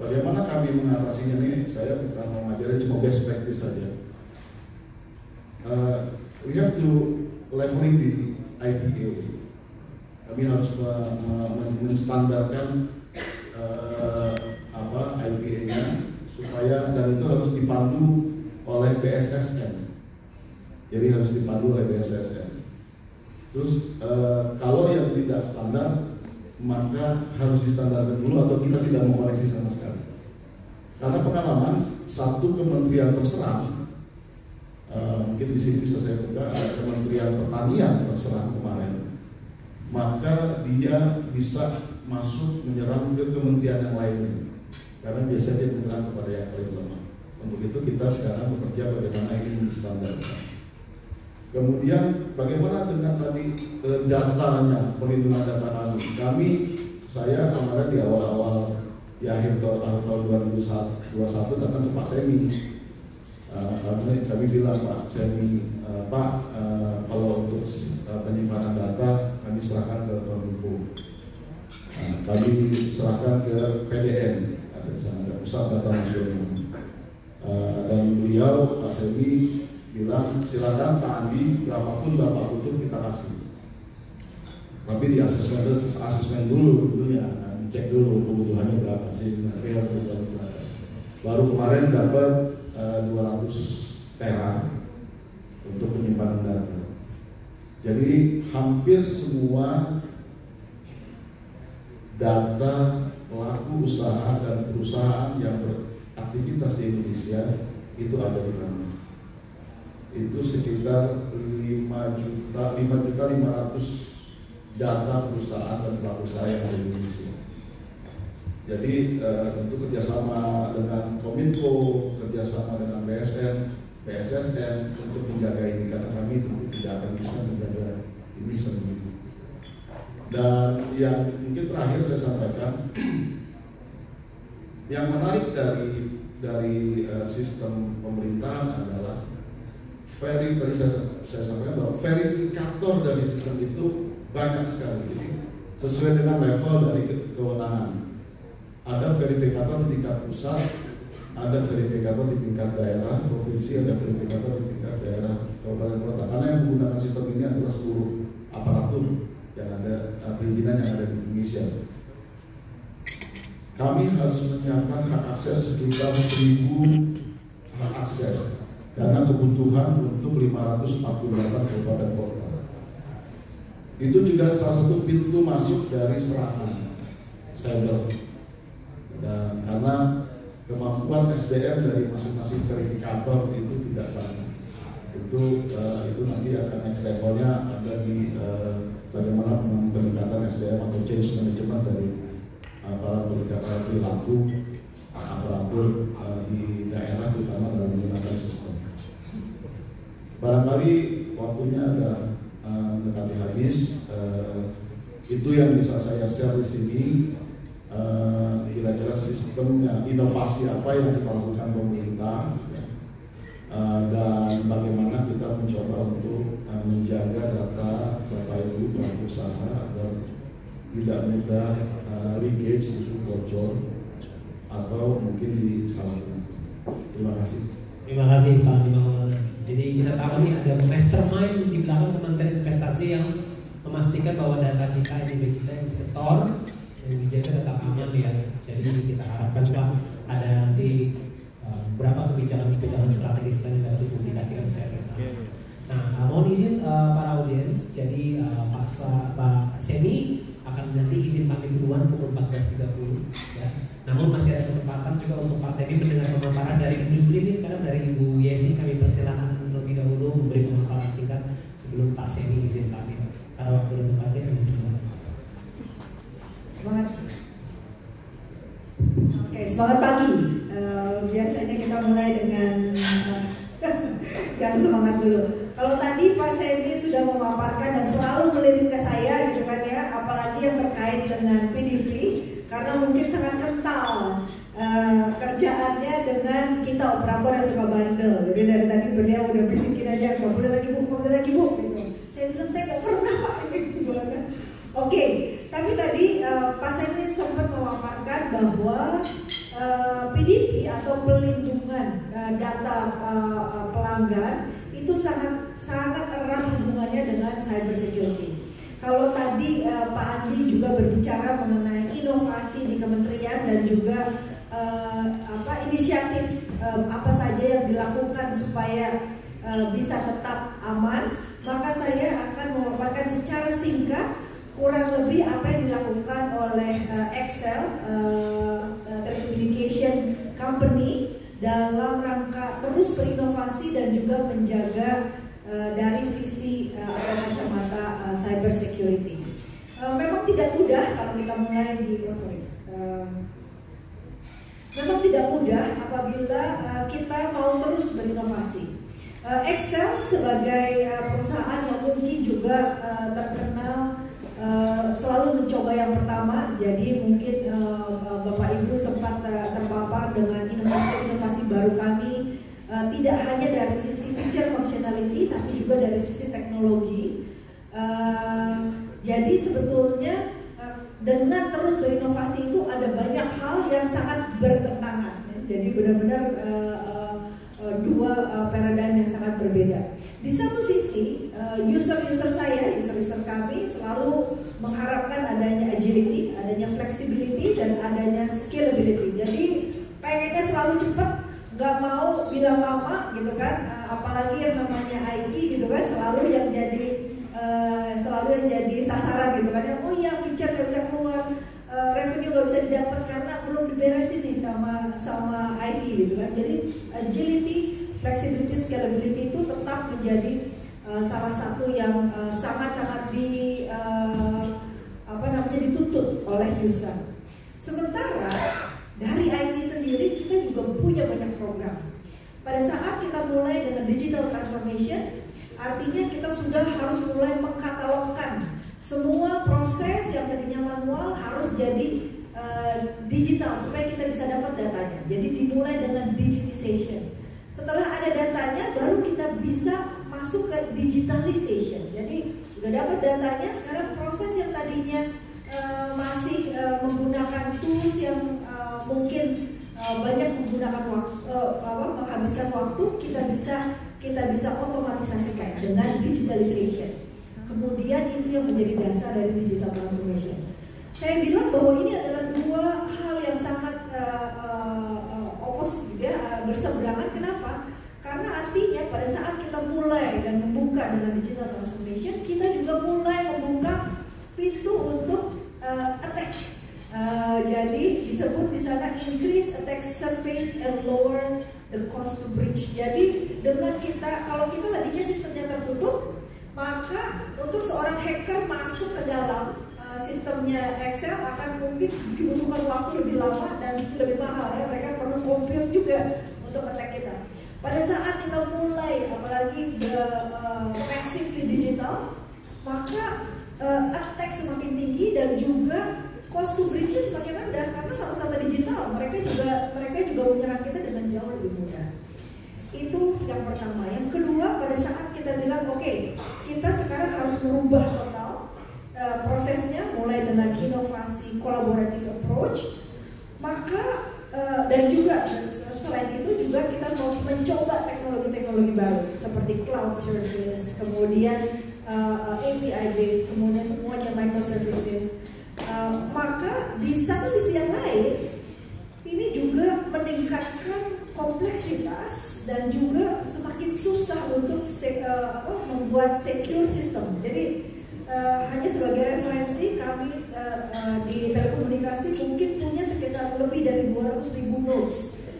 Bagaimana kami mengatasinya nih? Saya bukan mau ngajarin, cuma best practice saja. We have to leveling di IPA. Kami harus menstandarkan IPA-nya supaya, dan itu harus dipandu oleh BSSN. Jadi harus dipandu oleh BSSN. Terus kalau yang tidak standar, maka harus distandarkan dulu atau kita tidak mau koreksi sama sekali. Karena pengalaman satu kementerian terserang, mungkin di sini bisa saya buka, ada Kementerian Pertanian terserang kemarin, maka dia bisa masuk menyerang ke kementerian yang lain. Karena biasanya dia menyerang kepada yang paling lemah. Untuk itu kita sekarang bekerja bagaimana ini distandarkan. Kemudian bagaimana dengan tadi datanya, perlindungan data kami. Saya kemarin di awal-awal di akhir tahun 2021 datang ke Pak Semi. Kami bilang Pak Semi, Pak, kalau untuk penyimpanan data kami serahkan ke Kominfo. Kami serahkan ke PDN, ada di sana ada Pusat Data Nasional. Dan beliau Pak Semi bilang silakan Pak Andi, berapapun Bapak butuh kita kasih. Tapi di asesmen dulu tentunya, dicek dulu kebutuhannya berapa sih, real kebutuhannya berapa. Baru kemarin dapat 200 tera untuk penyimpanan data. Jadi hampir semua data pelaku usaha dan perusahaan yang beraktivitas di Indonesia itu ada di kami. Itu sekitar 5.500.000 data perusahaan dan pelaku usaha yang ada di Indonesia. Jadi tentu kerjasama dengan Kominfo, kerjasama dengan BSSN untuk menjaga ini, karena kami tentu tidak akan bisa menjaga ini sendiri. Dan yang mungkin terakhir saya sampaikan, yang menarik dari sistem pemerintahan adalah tadi saya sampaikan bahwa verifikator dari sistem itu banyak sekali. Jadi sesuai dengan level dari kewenangan. Ada verifikator di tingkat pusat, ada verifikator di tingkat daerah, provinsi, ada verifikator di tingkat daerah, kabupaten kota. Karena yang menggunakan sistem ini adalah seluruh aparatur yang ada, perizinan yang ada di Indonesia. Kami harus menyiapkan hak akses sekitar 1.000 hak akses karena kebutuhan untuk 548 kabupaten kota. Itu juga salah satu pintu masuk dari serangan cyber. Dan karena kemampuan SDM dari masing-masing verifikator itu tidak sama. Tentu itu nanti akan next levelnya ada di bagaimana peningkatan SDM atau change management dari para perilaku aparatur di daerah, terutama dalam menggunakan sistem. Barangkali waktunya ada mendekati habis. Itu yang bisa saya share di sini. Kira-kira sistemnya, inovasi apa yang kita lakukan pemerintah, dan bagaimana kita mencoba untuk menjaga data Bapak Ibu pelaku usaha agar tidak mudah leakage itu bocor atau mungkin disalahgunakan. Terima kasih. Terima kasih Pak Bima. Jadi kita tahu nih ada mastermind di belakang Kementerian Investasi yang memastikan bahwa data kita ini kita yang setor dan dijaga tetap aman ya. Jadi kita harapkan Pak ada nanti berapa kebijakan strategis yang dapat dipublikasikan secara bertahap. Nah, mohon izin para audiens, jadi Pak Semi akan nanti izin pamit duluan pukul 14.30 ya. Namun masih ada kesempatan juga untuk Pak Semi mendengar pemaparan dari industri ini. Sekarang dari Ibu Yesi kami persilakan terlebih dahulu memberi pemaparan singkat sebelum Pak Semi izin pamit. Pada waktu dan tempatnya kami persilakan. Semangat. Oke, semangat pagi. Biasanya kita mulai dengan yang semangat dulu. Kalau tadi Pak Semi sudah memaparkan dan selalu melirik ke saya gitu kan ya, apalagi yang terkait dengan PDP, karena mungkin sangat kental kerjaannya dengan kita operator yang suka bandel. Jadi dari tadi beliau udah bisikin aja, nggak boleh lagi bu, nggak boleh lagi bu gitu. Saya bilang saya nggak pernah Pak ini gimana. Oke, tapi tadi Pak Semi sempat memaparkan bahwa PDP atau pelindungan data pelanggan itu sangat erat hubungannya dengan cyber security. Kalau tadi Pak Andi juga berbicara mengenai inovasi di kementerian dan juga inisiatif apa saja yang dilakukan supaya bisa tetap aman, maka saya akan memaparkan secara singkat kurang lebih apa yang dilakukan oleh Excel Telecommunication Company dalam rangka terus berinovasi dan juga menjaga dari sisi atau kacamata cyber security. Memang tidak mudah kalau kita mulai memang tidak mudah apabila kita mau terus berinovasi. Excel sebagai perusahaan yang mungkin juga terkenal selalu mencoba yang pertama, jadi mungkin Bapak Ibu sempat terpapar dengan inovasi-inovasi baru kami, tidak hanya dari sisi feature functionality tapi juga dari sisi teknologi. Jadi sebetulnya dengan terus berinovasi itu ada banyak hal yang sangat bertentangan. Jadi benar-benar dua paradigm yang sangat berbeda. Di satu sisi, user-user kami selalu mengharapkan adanya agility, adanya flexibility, dan adanya scalability. Jadi pengennya selalu cepat, nggak mau bilang lama gitu kan. Apalagi yang namanya IT gitu kan, selalu yang jadi sasaran gitu kan. Oh iya, feature nggak bisa keluar, revenue nggak bisa didapat karena belum diberesin nih sama IT gitu kan. Jadi agility, flexibility, scalability itu tetap menjadi salah satu yang sangat-sangat dituntut oleh user. Sementara dari IT sendiri kita juga punya banyak program. Pada saat kita mulai dengan digital transformation, artinya kita sudah harus mulai mengkatalogkan semua proses yang tadinya manual harus jadi digital supaya kita bisa dapat datanya. Jadi dimulai dengan digitization. Setelah ada datanya, baru kita bisa masuk ke digitalization. Jadi udah dapat datanya, sekarang proses yang tadinya masih menggunakan tools yang mungkin banyak menggunakan menghabiskan waktu, kita bisa otomatisasikan dengan digitalization. Kemudian itu yang menjadi dasar dari digital transformation. Saya bilang bahwa ini adalah dua hal yang sangat opposite ya, berseberangan. Kenapa? Karena artinya pada saat kita mulai dan membuka dengan digital transformation, kita juga mulai membuka pintu untuk attack. Jadi disebut di sana increase attack surface and lower the cost to breach. Jadi dengan kita, kalau kita tadinya sistemnya tertutup, maka untuk seorang hacker masuk ke dalam sistemnya Excel akan mungkin dibutuhkan waktu lebih lama dan lebih mahal ya. Mereka perlu compute juga untuk attack kita. Pada saat kita mulai, apalagi massively digital, maka attack semakin tinggi dan juga cost to breach semakin rendah karena sama-sama digital. Mereka juga menyerang kita dengan jauh lebih mudah. Itu yang pertama. Yang kedua, pada saat kita bilang oke, kita sekarang harus merubah total prosesnya, mulai dengan inovasi collaborative approach, maka dan juga selain itu juga kita mau mencoba teknologi-teknologi baru seperti cloud service, kemudian API based, kemudian semuanya microservices. Maka di satu sisi yang lain ini juga meningkatkan kompleksitas dan juga semakin susah untuk membuat secure system. Jadi hanya sebagai referensi, kami di telekomunikasi mungkin punya sekitar lebih dari 200.000 nodes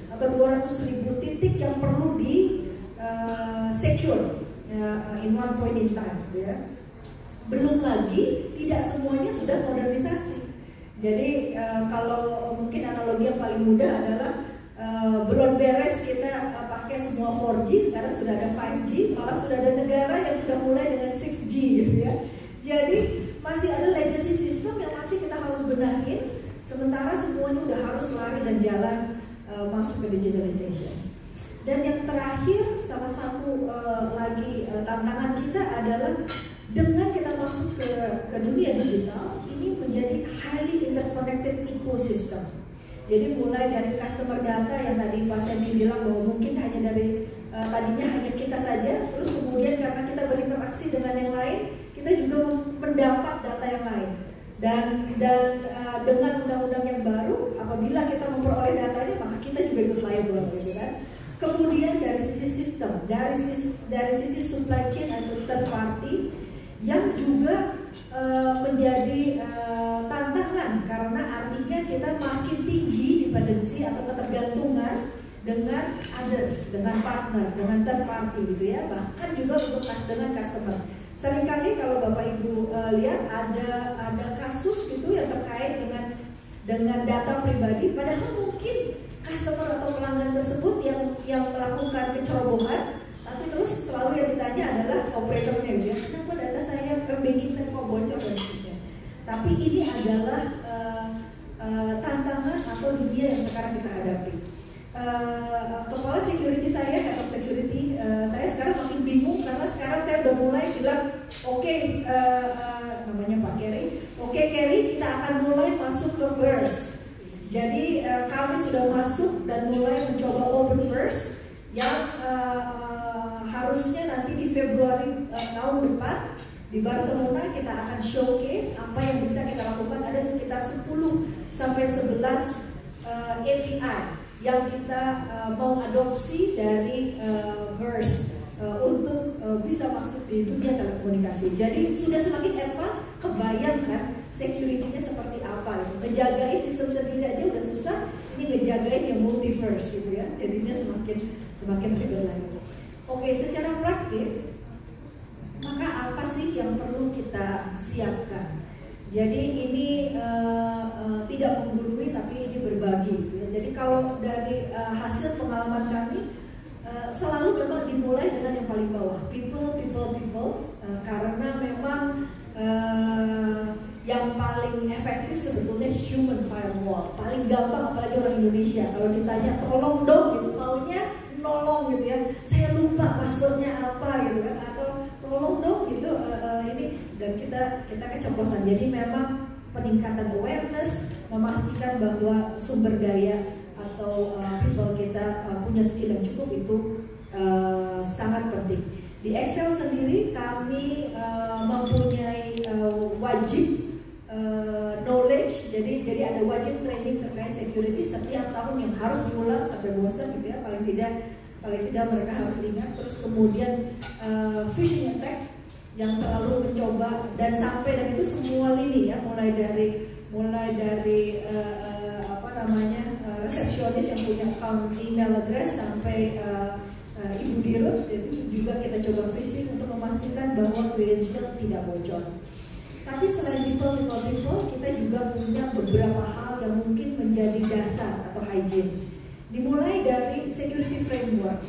atau 200.000 titik yang perlu di secure in one point in time, gitu ya. Belum lagi tidak semuanya sudah modernisasi. Jadi kalau mungkin analogi yang paling mudah adalah belum beres kita pakai semua 4G, sekarang sudah ada 5G, malah sudah ada negara yang sudah mulai dengan 6G gitu ya. Jadi masih ada legacy system yang masih kita harus benahin, sementara semuanya udah harus lari dan jalan masuk ke digitalization. Dan yang terakhir, salah satu lagi tantangan kita adalah dengan kita masuk ke dunia digital, ini menjadi highly interconnected ecosystem. Jadi mulai dari customer data yang tadi Pak Sandy bilang bahwa mungkin hanya dari tadinya hanya kita saja, terus kemudian karena kita berinteraksi dengan yang lain, kita juga mendapat data yang lain. Dan dengan undang-undang yang baru, apabila kita memperoleh datanya, maka kita juga ikut liable, gitu kan. Kemudian dari sisi sistem, dari sisi supply chain atau third party, yang juga menjadi tantangan karena artinya kita makin tinggi dependensi atau ketergantungan dengan others, dengan partner, dengan third party gitu ya, bahkan juga untuk dengan customer. Seringkali kalau Bapak Ibu lihat ada kasus gitu yang terkait dengan data pribadi, padahal mungkin customer atau pelanggan tersebut yang melakukan kecerobohan, tapi terus selalu yang ditanya adalah operatornya gitu ya, kenapa data saya banking saya kok bocor dan sebagainya. Tapi ini adalah tantangan atau dunia yang sekarang kita hadapi. Kepala security saya, head of security saya sekarang makin bingung karena sekarang saya udah mulai bilang oke, namanya Pak Kerry, oke Kerry, kita akan mulai masuk ke verse. Jadi kami sudah masuk dan mulai mencoba open verse yang harusnya nanti di Februari tahun depan di Barcelona kita akan showcase apa yang bisa kita lakukan. Ada sekitar 10 sampai 11 API yang kita mau adopsi dari Verse untuk bisa masuk di dunia telekomunikasi. Jadi sudah semakin advance, kebayangkan security-nya seperti apa gitu. Ngejagain sistem sendiri aja udah susah, ini ngejagain yang multiverse gitu ya. Jadinya semakin ribet lagi. Oke, secara praktis, maka apa sih yang perlu kita siapkan? Jadi ini tidak menggurui tapi ini berbagi gitu ya. Jadi kalau dari hasil pengalaman kami selalu memang dimulai dengan yang paling bawah, people, karena memang yang paling efektif sebetulnya human firewall, paling gampang apalagi orang Indonesia. Kalau ditanya tolong dong gitu, maunya nolong gitu ya, saya lupa passwordnya apa gitu kan, atau tolong dong gitu ini, dan kita keceplosan. Jadi memang peningkatan awareness, memastikan bahwa sumber daya atau people kita punya skill yang cukup itu sangat penting. Di Excel sendiri kami mempunyai wajib knowledge, jadi ada wajib training terkait security setiap tahun yang harus diulang sampai bosan gitu ya, paling tidak mereka harus ingat. Terus kemudian phishing attack yang selalu mencoba dan itu semua lini ya, mulai dari resepsionis yang punya account email address sampai Ibu Dirut, itu juga kita coba phishing untuk memastikan bahwa kredensial tidak bocor. Tapi selain people, kita juga punya beberapa hal yang mungkin menjadi dasar atau hygiene. Dimulai dari security framework.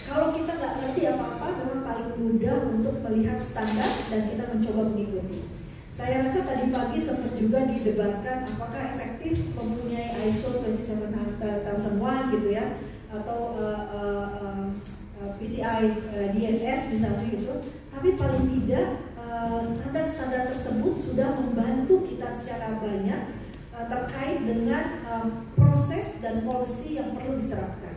Kalau kita nggak ngerti apa-apa, memang paling mudah untuk melihat standar dan kita mencoba mengikuti. Saya rasa tadi pagi sempat juga didebatkan apakah efektif mempunyai ISO 27001 gitu ya, atau PCI DSS misalnya gitu. Tapi paling tidak standar-standar tersebut sudah membantu kita secara banyak terkait dengan proses dan policy yang perlu diterapkan.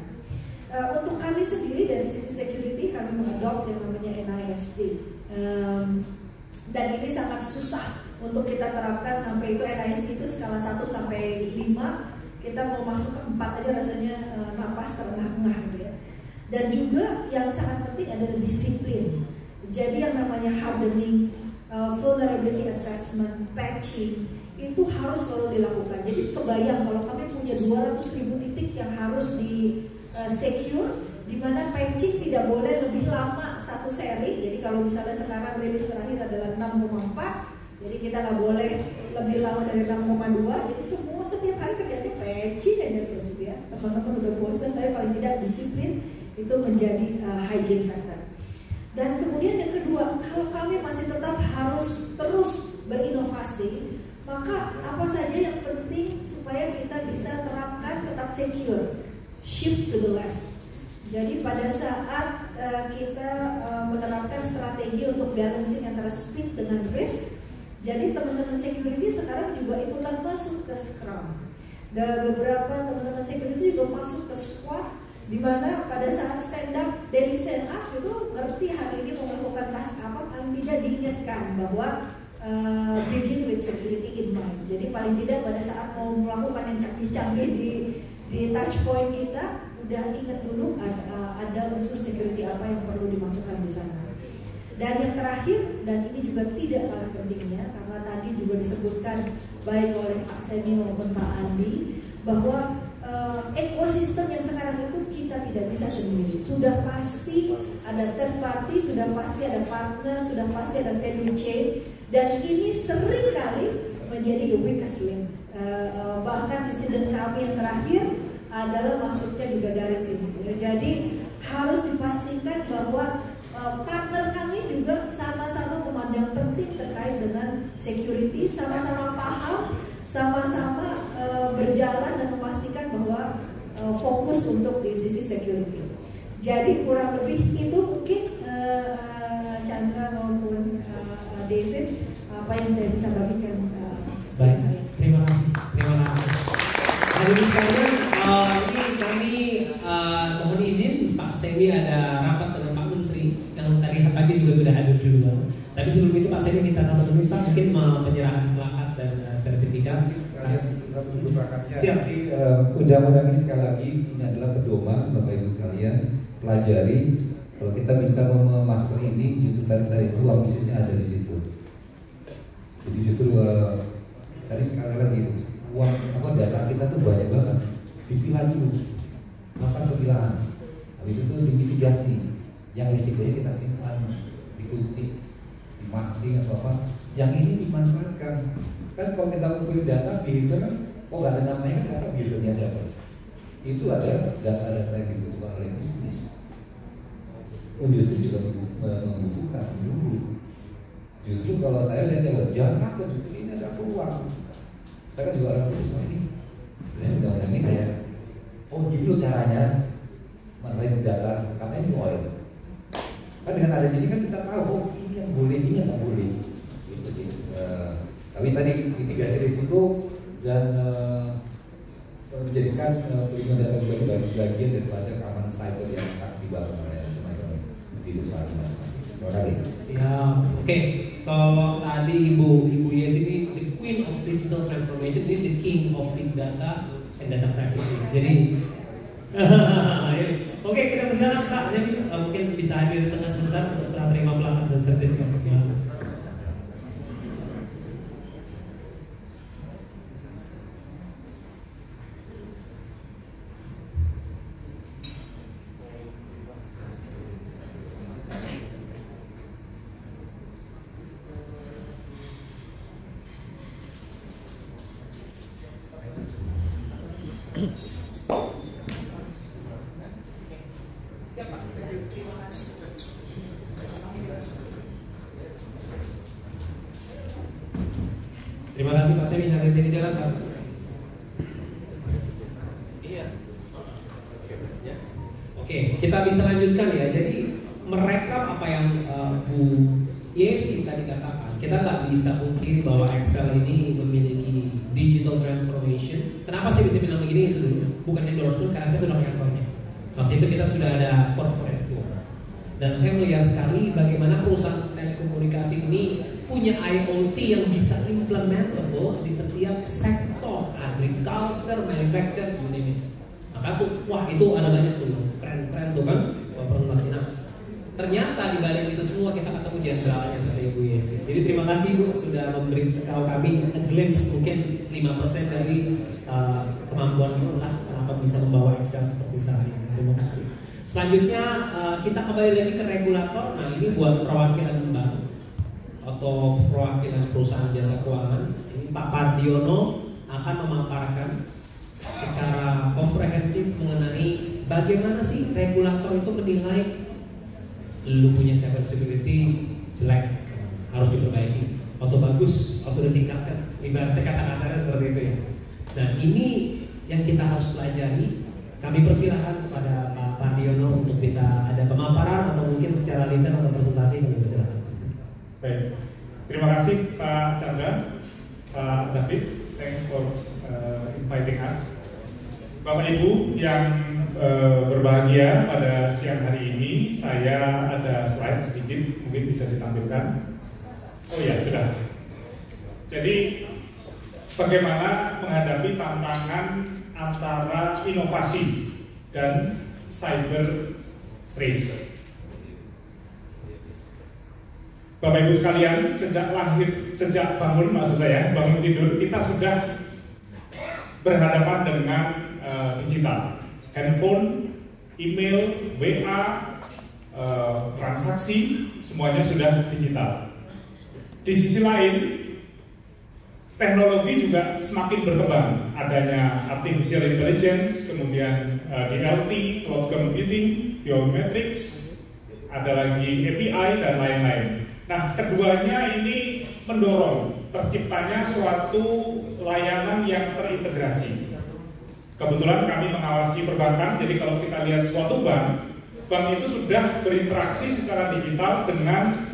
Untuk kami sendiri dari sisi security, kami mengadopt yang namanya NIST, dan ini sangat susah untuk kita terapkan sampai itu. NIST itu skala 1 sampai 5, kita mau masuk ke 4 aja rasanya napas terengah-engah gitu ya. Dan juga yang sangat penting adalah disiplin. Jadi yang namanya hardening, vulnerability assessment, patching, itu harus selalu dilakukan. Jadi kebayang kalau kami punya 200.000 titik yang harus di secure, di mana patching tidak boleh lebih lama satu seri. Jadi kalau misalnya sekarang rilis terakhir adalah 6,4, jadi kita nggak boleh lebih lama dari 6,2. Jadi semua setiap hari kerjanya patching aja terus gitu ya. Teman-teman udah bosan, tapi paling tidak disiplin itu menjadi hygiene factor. Dan kemudian yang kedua, kalau kami masih tetap harus terus berinovasi, maka apa saja yang penting supaya kita bisa terapkan tetap secure. Shift to the left. Jadi pada saat kita menerapkan strategi untuk balancing antara speed dengan risk, jadi teman-teman security sekarang juga ikutan masuk ke Scrum. Dan beberapa teman-teman security juga masuk ke squad, di mana pada saat stand up, daily stand up itu ngerti hari ini mau melakukan task apa, paling tidak diingatkan bahwa begin with security in mind. Jadi paling tidak pada saat mau melakukan yang canggih-canggih di touch point kita, udah ingat dulu ada unsur security apa yang perlu dimasukkan di sana. Dan yang terakhir, dan ini juga tidak kalah pentingnya, karena tadi juga disebutkan baik oleh Pak Semi maupun Pak Andi, bahwa ekosistem yang sekarang itu kita tidak bisa sendiri. Sudah pasti ada third party, sudah pasti ada partner, sudah pasti ada value chain, dan ini sering kali menjadi the weakest link. Bahkan insiden kami yang terakhir adalah masuknya juga dari sini. Jadi harus dipastikan bahwa partner kami juga sama-sama memandang penting terkait dengan security, sama-sama paham, sama-sama berjalan dan memastikan bahwa fokus untuk di sisi security. Jadi kurang lebih itu mungkin Chandra maupun David apa yang saya bisa bagikan. Baik, terima kasih. Hadirin sekalian, ini kami mohon izin Pak Semi ada rapat dengan Pak Menteri yang tadi pagi juga sudah hadir dulu. Tapi sebelum itu Pak Semi minta 1 menit Pak, mungkin penyerahan plakat dan sertifikat. Siap. Jadi undang-undang ini sekali lagi ini adalah pedoman Bapak Ibu sekalian, pelajari. Kalau kita bisa memaster ini, justru tadi ruang bisnisnya ada di situ. Jadi justru tadi sekali lagi data kita tuh banyak banget. Dipilah dulu, lakukan pemilahan. Habis itu dimitigasi. Yang risikonya kita simpan, dikunci, dimasking atau apa. Yang ini dimanfaatkan. Kan kalau kita ngumpulin data behavior kan, kok nggak ada namanya kan kata behaviornya siapa? Itu ada data-data yang dibutuhkan oleh bisnis. Industri juga membutuhkan dulu. Justru kalau saya lihat jangan takut, justru ini ada peluang. Saya kan juga orang bisnis ini. Sebenarnya undang-undang ini kayak, oh gini loh caranya manfaatin data, katanya ini oil. Kan dengan adanya ini kan kita tahu, oh ini yang boleh, ini yang nggak boleh. Itu sih. Tapi tadi mitigasi risiko dan menjadikan pelindungan data menjadi bagian daripada keamanan cyber yang akan dibangun oleh teman-teman di usaha masing-masing. Terima kasih. Siap. Oke, kalau tadi Ibu Yes ini the Queen of Digital Transformation, ini the King of Big Data and Data Privacy. Jadi, oke, kita persilakan Kak Zemi mungkin bisa hadir di tengah sebentar untuk serah terima plakat dan sertifikat. Terima kasih Pak Semi, hati-hati di jalan Pak. Oke, kita bisa lanjutkan ya. Jadi merekap apa yang Bu Yesi tadi katakan, kita nggak bisa pungkiri bahwa Excel ini memiliki digital transformation. Kenapa saya bisa bilang begini itu dulu? Bukan endorsement, karena saya sudah kantornya. Waktu itu kita sudah ada corporate tour. Dan saya melihat sekali bagaimana perusahaan telekomunikasi ini punya IoT yang bisa implementable di setiap sektor, agriculture, manufacture, you name it. Maka tuh, wah itu ada banyak tuh, keren tuh kan, presentasi. Nah, ternyata di balik itu semua kita ketemu jenderalnya dari Ibu Yesi. Jadi terima kasih Bu sudah memberitahu kami a glimpse mungkin 5% dari kemampuan Ibu lah kenapa bisa membawa Excel seperti saat ini. Terima kasih. Selanjutnya kita kembali lagi ke regulator. Nah ini buat perwakilan bank atau perwakilan perusahaan jasa keuangan. Ini Pak Pardiono akan memaparkan secara komprehensif mengenai bagaimana sih regulator itu menilai lu punya cyber security jelek, harus diperbaiki, atau bagus, atau ditingkatkan. Ibaratnya kata kasarnya seperti itu ya. Dan ini yang kita harus pelajari. Kami persilahkan kepada Pak Pardiono untuk bisa ada pemaparan atau mungkin secara lisan atau presentasi, kami persilahkan. Baik, terima kasih Pak Chandra, Pak David, thanks for inviting us. Bapak Ibu yang berbahagia, pada siang hari ini saya ada slide sedikit, mungkin bisa ditampilkan. Oh ya, sudah. Jadi bagaimana menghadapi tantangan antara inovasi dan cyber risk. Bapak Ibu sekalian, sejak bangun, maksud saya bangun tidur, kita sudah berhadapan dengan digital, handphone, email, WA, transaksi, semuanya sudah digital. Di sisi lain, teknologi juga semakin berkembang, adanya artificial intelligence, kemudian DLT, cloud computing, biometrics, ada lagi API dan lain-lain. Nah, keduanya ini mendorong terciptanya suatu layanan yang terintegrasi. Kebetulan kami mengawasi perbankan, jadi kalau kita lihat suatu bank itu sudah berinteraksi secara digital dengan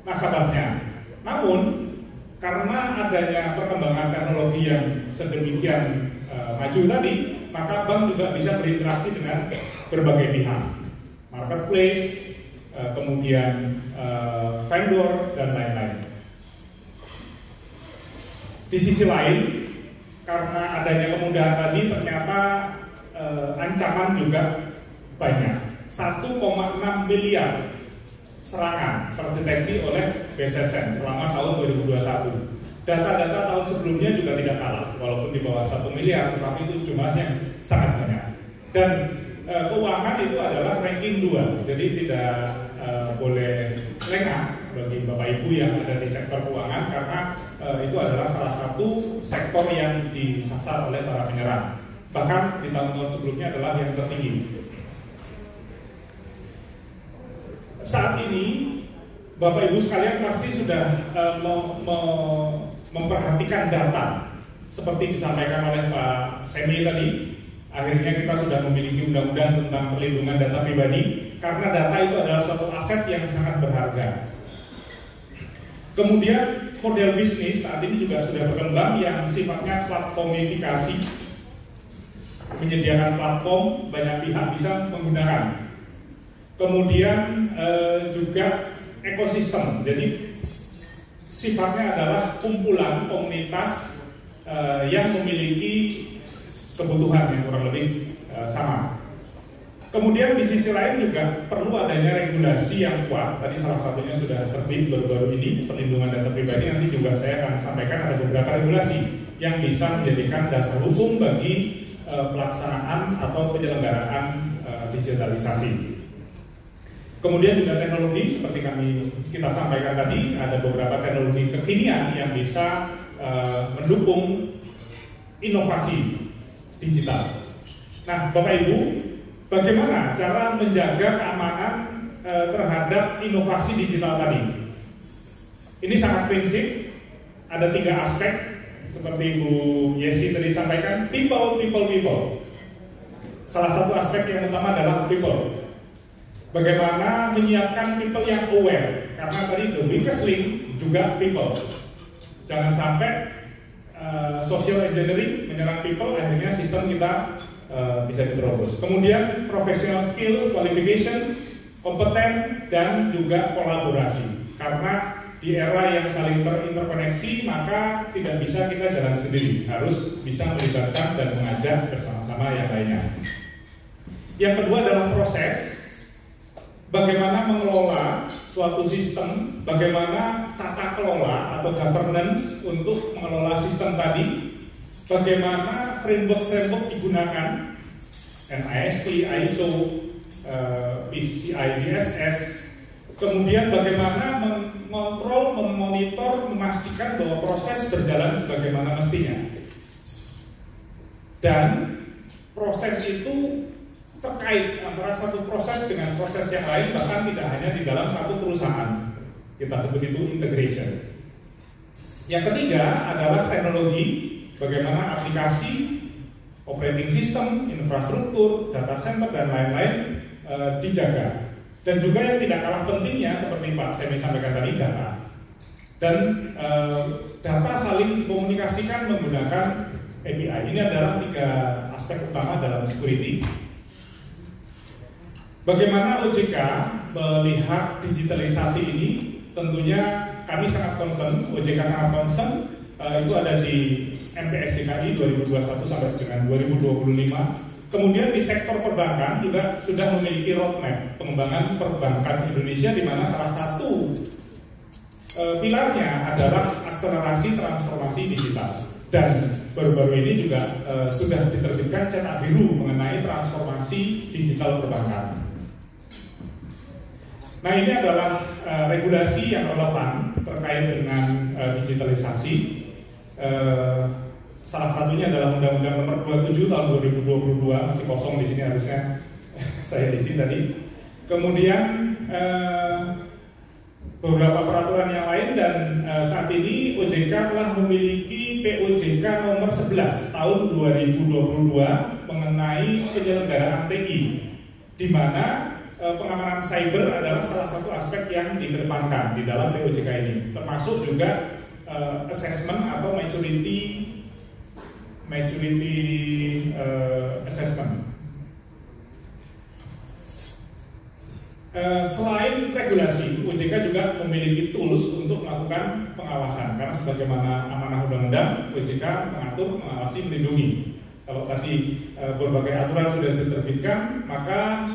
nasabahnya. Namun, karena adanya perkembangan teknologi yang sedemikian maju tadi, maka bank juga bisa berinteraksi dengan berbagai pihak, marketplace, kemudian vendor dan lain-lain. Di sisi lain, karena adanya kemudahan tadi, ternyata ancaman juga banyak. 1,6 miliar serangan terdeteksi oleh BSSN selama tahun 2021. Data-data tahun sebelumnya juga tidak kalah, walaupun di bawah 1 miliar, tetapi itu jumlahnya sangat banyak. Dan keuangan itu adalah ranking 2, jadi tidak boleh lengah bagi Bapak Ibu yang ada di sektor keuangan, karena itu adalah salah satu sektor yang disasar oleh para penyerang. Bahkan di tahun-tahun sebelumnya adalah yang tertinggi. Saat ini Bapak Ibu sekalian pasti sudah memperhatikan data seperti disampaikan oleh Pak Semi tadi. Akhirnya kita sudah memiliki undang-undang tentang perlindungan data pribadi, karena data itu adalah suatu aset yang sangat berharga. Kemudian model bisnis saat ini juga sudah berkembang yang sifatnya platformifikasi, menyediakan platform, banyak pihak bisa menggunakan. Kemudian juga ekosistem, jadi sifatnya adalah kumpulan komunitas yang memiliki kebutuhan yang kurang lebih sama. Kemudian di sisi lain juga perlu adanya regulasi yang kuat. Tadi salah satunya sudah terbit baru-baru ini, perlindungan data pribadi. Nanti juga saya akan sampaikan ada beberapa regulasi yang bisa menjadikan dasar hukum bagi pelaksanaan atau penyelenggaraan digitalisasi. Kemudian juga teknologi, seperti kita sampaikan tadi, ada beberapa teknologi kekinian yang bisa mendukung inovasi digital. Nah, Bapak Ibu, bagaimana cara menjaga keamanan terhadap inovasi digital tadi? Ini sangat prinsip, ada 3 aspek seperti Bu Yesi tadi sampaikan, people. Salah satu aspek yang utama adalah people. Bagaimana menyiapkan people yang aware, karena tadi the weakest link juga people. Jangan sampai social engineering menyerang people, akhirnya sistem kita bisa diterobos. Kemudian professional skills, qualification, kompeten, dan juga kolaborasi. Karena di era yang saling terinterkoneksi, maka tidak bisa kita jalan sendiri, harus bisa melibatkan dan mengajak bersama-sama yang lainnya. Yang kedua adalah proses. Bagaimana mengelola suatu sistem, bagaimana tata kelola atau governance untuk mengelola sistem tadi, bagaimana framework digunakan, NIST, ISO, PCI DSS, kemudian bagaimana mengontrol, memonitor, memastikan bahwa proses berjalan sebagaimana mestinya. Dan proses itu terkait antara satu proses dengan proses yang lain, bahkan tidak hanya di dalam satu perusahaan. Kita sebut itu integration. Yang ketiga adalah teknologi, bagaimana aplikasi, operating system, infrastruktur, data center, dan lain-lain dijaga. Dan juga yang tidak kalah pentingnya, seperti Pak Semi sampaikan tadi, data. Dan data saling dikomunikasikan menggunakan API. Ini adalah 3 aspek utama dalam security. Bagaimana OJK melihat digitalisasi ini? Tentunya kami sangat concern, OJK sangat concern. Itu ada di MPS DKI 2021 sampai dengan 2025. Kemudian di sektor perbankan juga sudah memiliki roadmap pengembangan perbankan Indonesia, di mana salah satu pilarnya adalah akselerasi transformasi digital. Dan baru-baru ini juga sudah diterbitkan cetak biru mengenai transformasi digital perbankan. Nah, ini adalah regulasi yang relevan terkait dengan digitalisasi. Salah satunya adalah Undang-Undang Nomor 27 tahun 2022, masih kosong di sini harusnya saya isi tadi. Kemudian beberapa peraturan yang lain, dan saat ini OJK telah memiliki POJK nomor 11 tahun 2022 mengenai penyelenggaraan TI, di mana pengamanan cyber adalah salah satu aspek yang dikedepankan di dalam POJK ini, termasuk juga assessment atau maturity assessment. Selain regulasi, OJK juga memiliki tools untuk melakukan pengawasan, karena sebagaimana amanah undang-undang, OJK mengatur, mengawasi, melindungi. Kalau tadi berbagai aturan sudah diterbitkan, maka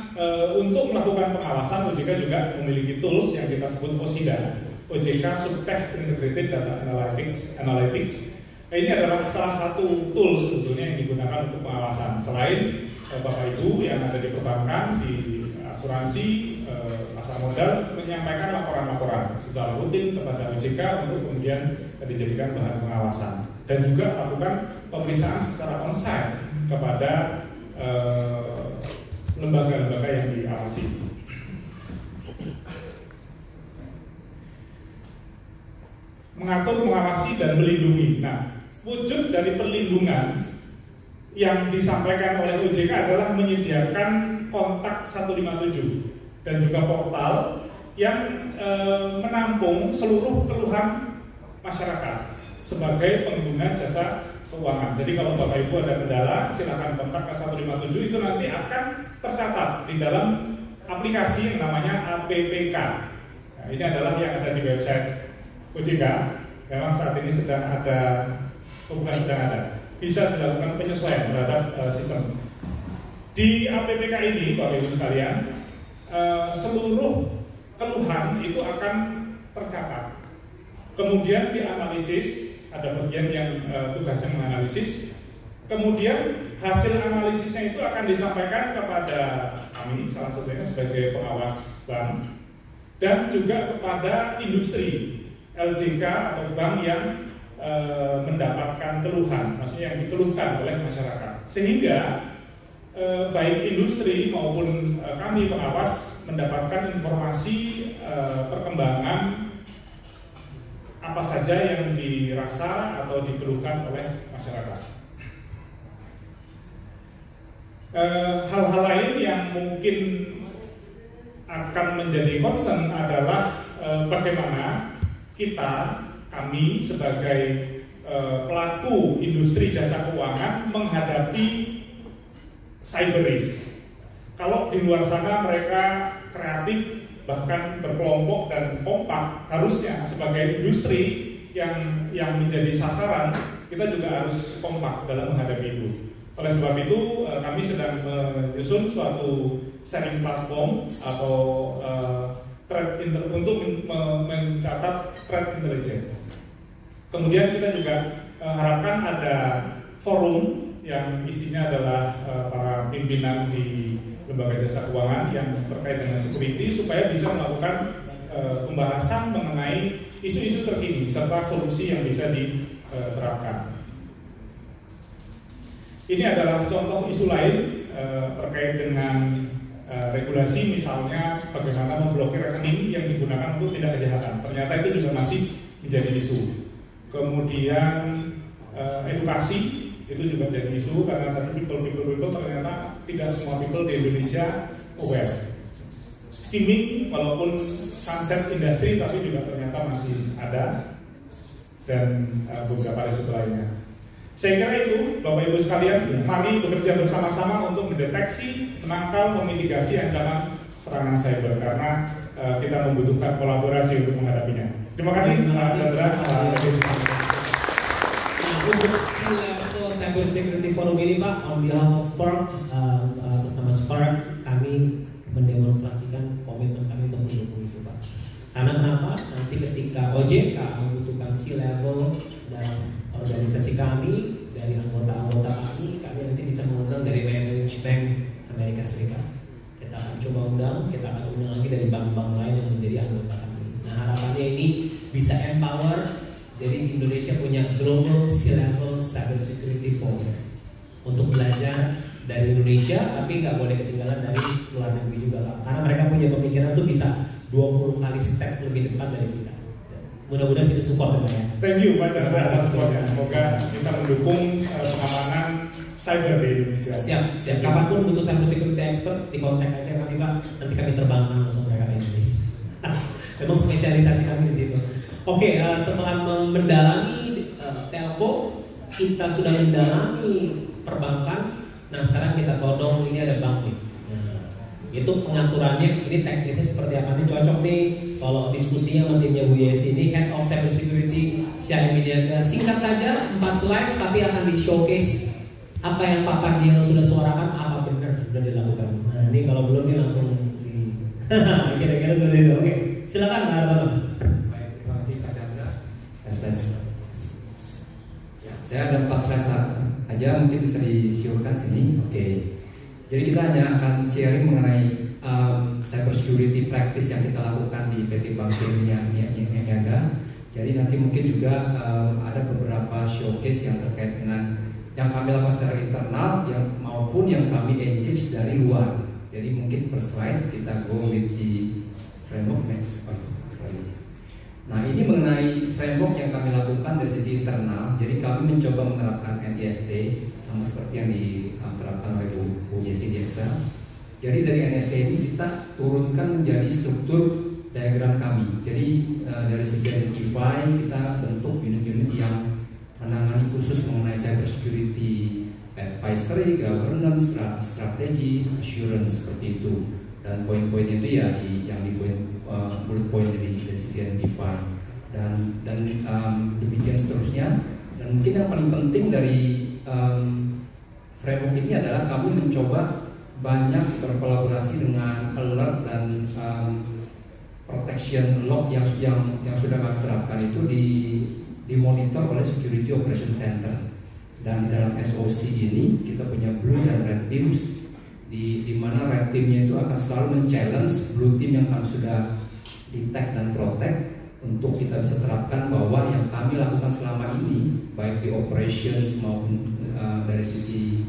untuk melakukan pengawasan OJK juga memiliki tools yang kita sebut OSIDA, OJK Subtech Integrated Data Analytics. Nah, ini adalah salah satu tools sebetulnya yang digunakan untuk pengawasan. Selain Bapak Ibu yang ada di perbankan, di asuransi, pasar modal, menyampaikan laporan-laporan secara rutin kepada OJK untuk kemudian dijadikan bahan pengawasan, dan juga melakukan pemeriksaan secara on-site kepada lembaga-lembaga yang diawasi. Mengatur, mengawasi, dan melindungi. Nah, wujud dari perlindungan yang disampaikan oleh OJK adalah menyediakan kontak 157 dan juga portal yang menampung seluruh keluhan masyarakat sebagai pengguna jasa keuangan. Jadi kalau Bapak Ibu ada kendala, silakan kontak ke 157, itu nanti akan tercatat di dalam aplikasi yang namanya APPK. Nah, ini adalah yang ada di website OJK. Memang saat ini sedang ada, bukan sedang ada, bisa dilakukan penyesuaian terhadap sistem. Di APPK ini, Bapak Ibu sekalian, seluruh keluhan itu akan tercatat. Kemudian dianalisis, ada bagian yang tugasnya menganalisis. Kemudian hasil analisisnya itu akan disampaikan kepada kami, salah satunya sebagai pengawas bank, dan juga kepada industri LJK atau bank yang mendapatkan keluhan, maksudnya yang dikeluhkan oleh masyarakat, sehingga baik industri maupun kami pengawas mendapatkan informasi perkembangan apa saja yang dirasa atau dikeluhkan oleh masyarakat. Hal-hal lain yang mungkin akan menjadi concern adalah bagaimana kami sebagai pelaku industri jasa keuangan menghadapi cyber risk. Kalau di luar sana mereka kreatif, bahkan berkelompok dan kompak, harusnya sebagai industri yang menjadi sasaran, kita juga harus kompak dalam menghadapi itu. Oleh sebab itu, kami sedang menyusun suatu sharing platform atau untuk mencatat threat intelligence. Kemudian kita juga harapkan ada forum yang isinya adalah para pimpinan di lembaga jasa keuangan yang terkait dengan security, supaya bisa melakukan pembahasan mengenai isu-isu terkini serta solusi yang bisa diterapkan. Ini adalah contoh isu lain terkait dengan regulasi, misalnya bagaimana memblokir rekening yang digunakan untuk tindak kejahatan. Ternyata itu juga masih menjadi isu. Kemudian edukasi itu juga jadi isu, karena tadi people ternyata tidak semua people di Indonesia aware. Skimming walaupun sunset industry, tapi juga ternyata masih ada, dan beberapa risiko lainnya. Saya kira itu, Bapak Ibu sekalian, mari bekerja bersama-sama untuk mendeteksi, menangkal, memitigasi ancaman serangan cyber, karena kita membutuhkan kolaborasi untuk menghadapinya. Terima kasih, Pak Chandra. Untuk C-Level Cyber Security Forum ini, Pak, on behalf of Spark, atas nama Spark, kami mendemonstrasikan komitmen kami untuk mendukung itu, Pak. Karena kenapa? Nanti ketika OJK membutuhkan C-Level dan organisasi kami, dari anggota-anggota kami nanti bisa mengundang dari Merrill Lynch Bank Amerika Serikat. Kita akan coba undang, kita akan undang lagi dari bank-bank lain yang menjadi anggota kami. Nah, harapannya ini bisa empower. Jadi Indonesia punya Global C-Level Cyber Security Forum untuk belajar dari Indonesia, tapi nggak boleh ketinggalan dari luar negeri juga, Pak. Karena mereka punya pemikiran tuh bisa 20 kali step lebih depan dari kita. Mudah-mudahan bisa support ya. Thank you Pak Chandra atas supportnya. Semoga bisa mendukung pengamanan cyber di Indonesia. Siap. Kapanpun butuh cyber security expert, di kontak aja kami, Pak. Nanti kami terbangkan langsung mereka ke Indonesia. Memang spesialisasi kami di situ. Oke, setelah mendalami telco, kita sudah mendalami perbankan. Nah, sekarang kita todong, ini ada bank nih. Nah, itu pengaturannya, ini teknisnya seperti apa nih? Cocok nih kalau diskusinya sama timnya Bu Yesi ini, Head of Cyber Security Syahir Midiaga. Singkat saja, 4 slides, tapi akan di showcase apa yang Pak Pardiano sudah suarakan, apa benar sudah dilakukan. Nah, ini kalau belum nih langsung di kira-kira seperti itu. Oke, silakan Pak Artono. Terima kasih Pak Chandra. Tes. Ya, saya ada 4 slide aja, mungkin bisa disiurkan sini. Oke. Jadi kita hanya akan sharing mengenai cyber security practice yang kita lakukan di PT Bank Niaga. Jadi nanti mungkin juga ada beberapa showcase yang terkait dengan yang kami lakukan secara internal maupun yang kami engage dari luar. Jadi mungkin first slide kita go with the framework next. Nah, ini mengenai framework yang kami lakukan dari sisi internal. Jadi kami mencoba menerapkan NIST sama seperti yang diterapkan oleh Bu Yesi di Excel. Jadi dari NIST ini kita turunkan menjadi struktur diagram kami. Jadi dari sisi identify kita bentuk unit-unit yang menangani khusus mengenai cyber security, advisory, governance, strategi, assurance, seperti itu. Dan poin-poinnya itu ya yang di bullet point dari sisi identify dan demikian seterusnya. Dan mungkin yang paling penting dari framework ini adalah kami mencoba banyak berkolaborasi dengan alert dan protection log yang sudah kami terapkan itu dimonitor oleh Security Operation Center. Dan di dalam SOC ini kita punya blue dan red teams, di mana red teamnya itu akan selalu men-challenge blue team yang kami sudah detect dan protect untuk kita bisa terapkan bahwa yang kami lakukan selama ini baik di operations maupun dari sisi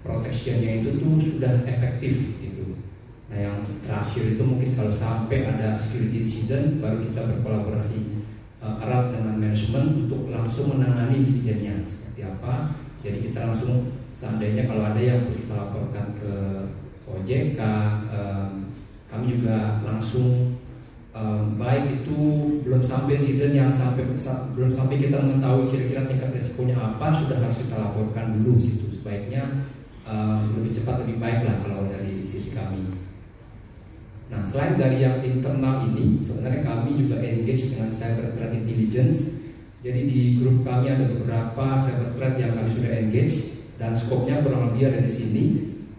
protectionnya itu tuh sudah efektif gitu. Nah yang terakhir itu mungkin kalau sampai ada security incident baru kita berkolaborasi erat dengan manajemen untuk langsung menangani insidennya seperti apa. Jadi kita langsung seandainya kalau ada yang kita laporkan ke OJK, kami juga langsung baik itu belum sampai insiden yang belum sampai kita mengetahui kira-kira tingkat resikonya apa, sudah harus kita laporkan dulu gitu. Sebaiknya lebih cepat lebih baik lah kalau dari sisi kami. Nah selain dari yang internal ini, sebenarnya kami juga engage dengan cyber threat intelligence. Jadi di grup kami ada beberapa cyber threat yang kami sudah engage dan skopnya kurang lebih ada di sini.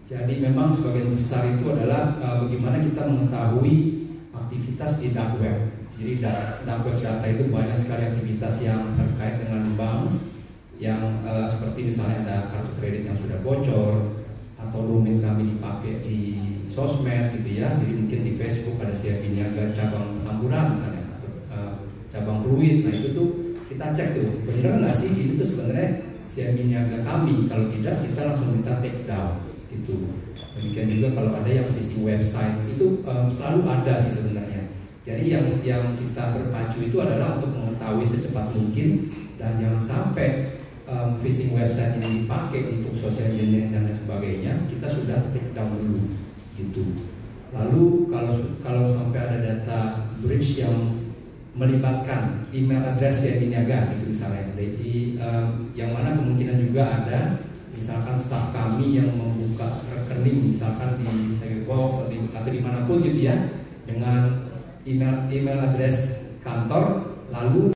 Jadi memang sebagian besar itu adalah bagaimana kita mengetahui aktivitas di dark web. Jadi dark web data itu banyak sekali aktivitas yang terkait dengan bank, yang seperti misalnya ada kartu kredit yang sudah bocor atau domain kami dipakai di sosmed gitu ya. Jadi mungkin di Facebook ada CIMB Niaga cabang Petamburan misalnya atau cabang Pluit. Nah itu tuh kita cek tuh bener nggak sih ini tuh sebenarnya CIMB Niaga kami. Kalau tidak kita langsung minta take down gitu. Demikian juga kalau ada yang phishing website itu selalu ada sih sebenarnya. Jadi yang kita berpacu itu adalah untuk mengetahui secepat mungkin dan jangan sampai phishing website ini dipakai untuk social engineering dan lain sebagainya, kita sudah take down dulu gitu. Lalu kalau sampai ada data breach yang melibatkan email address yang diniaga gitu misalnya, jadi yang mana kemungkinan juga ada misalkan staf kami yang membuka rekening misalkan di Cyberbox atau dimanapun gitu ya dengan email address kantor lalu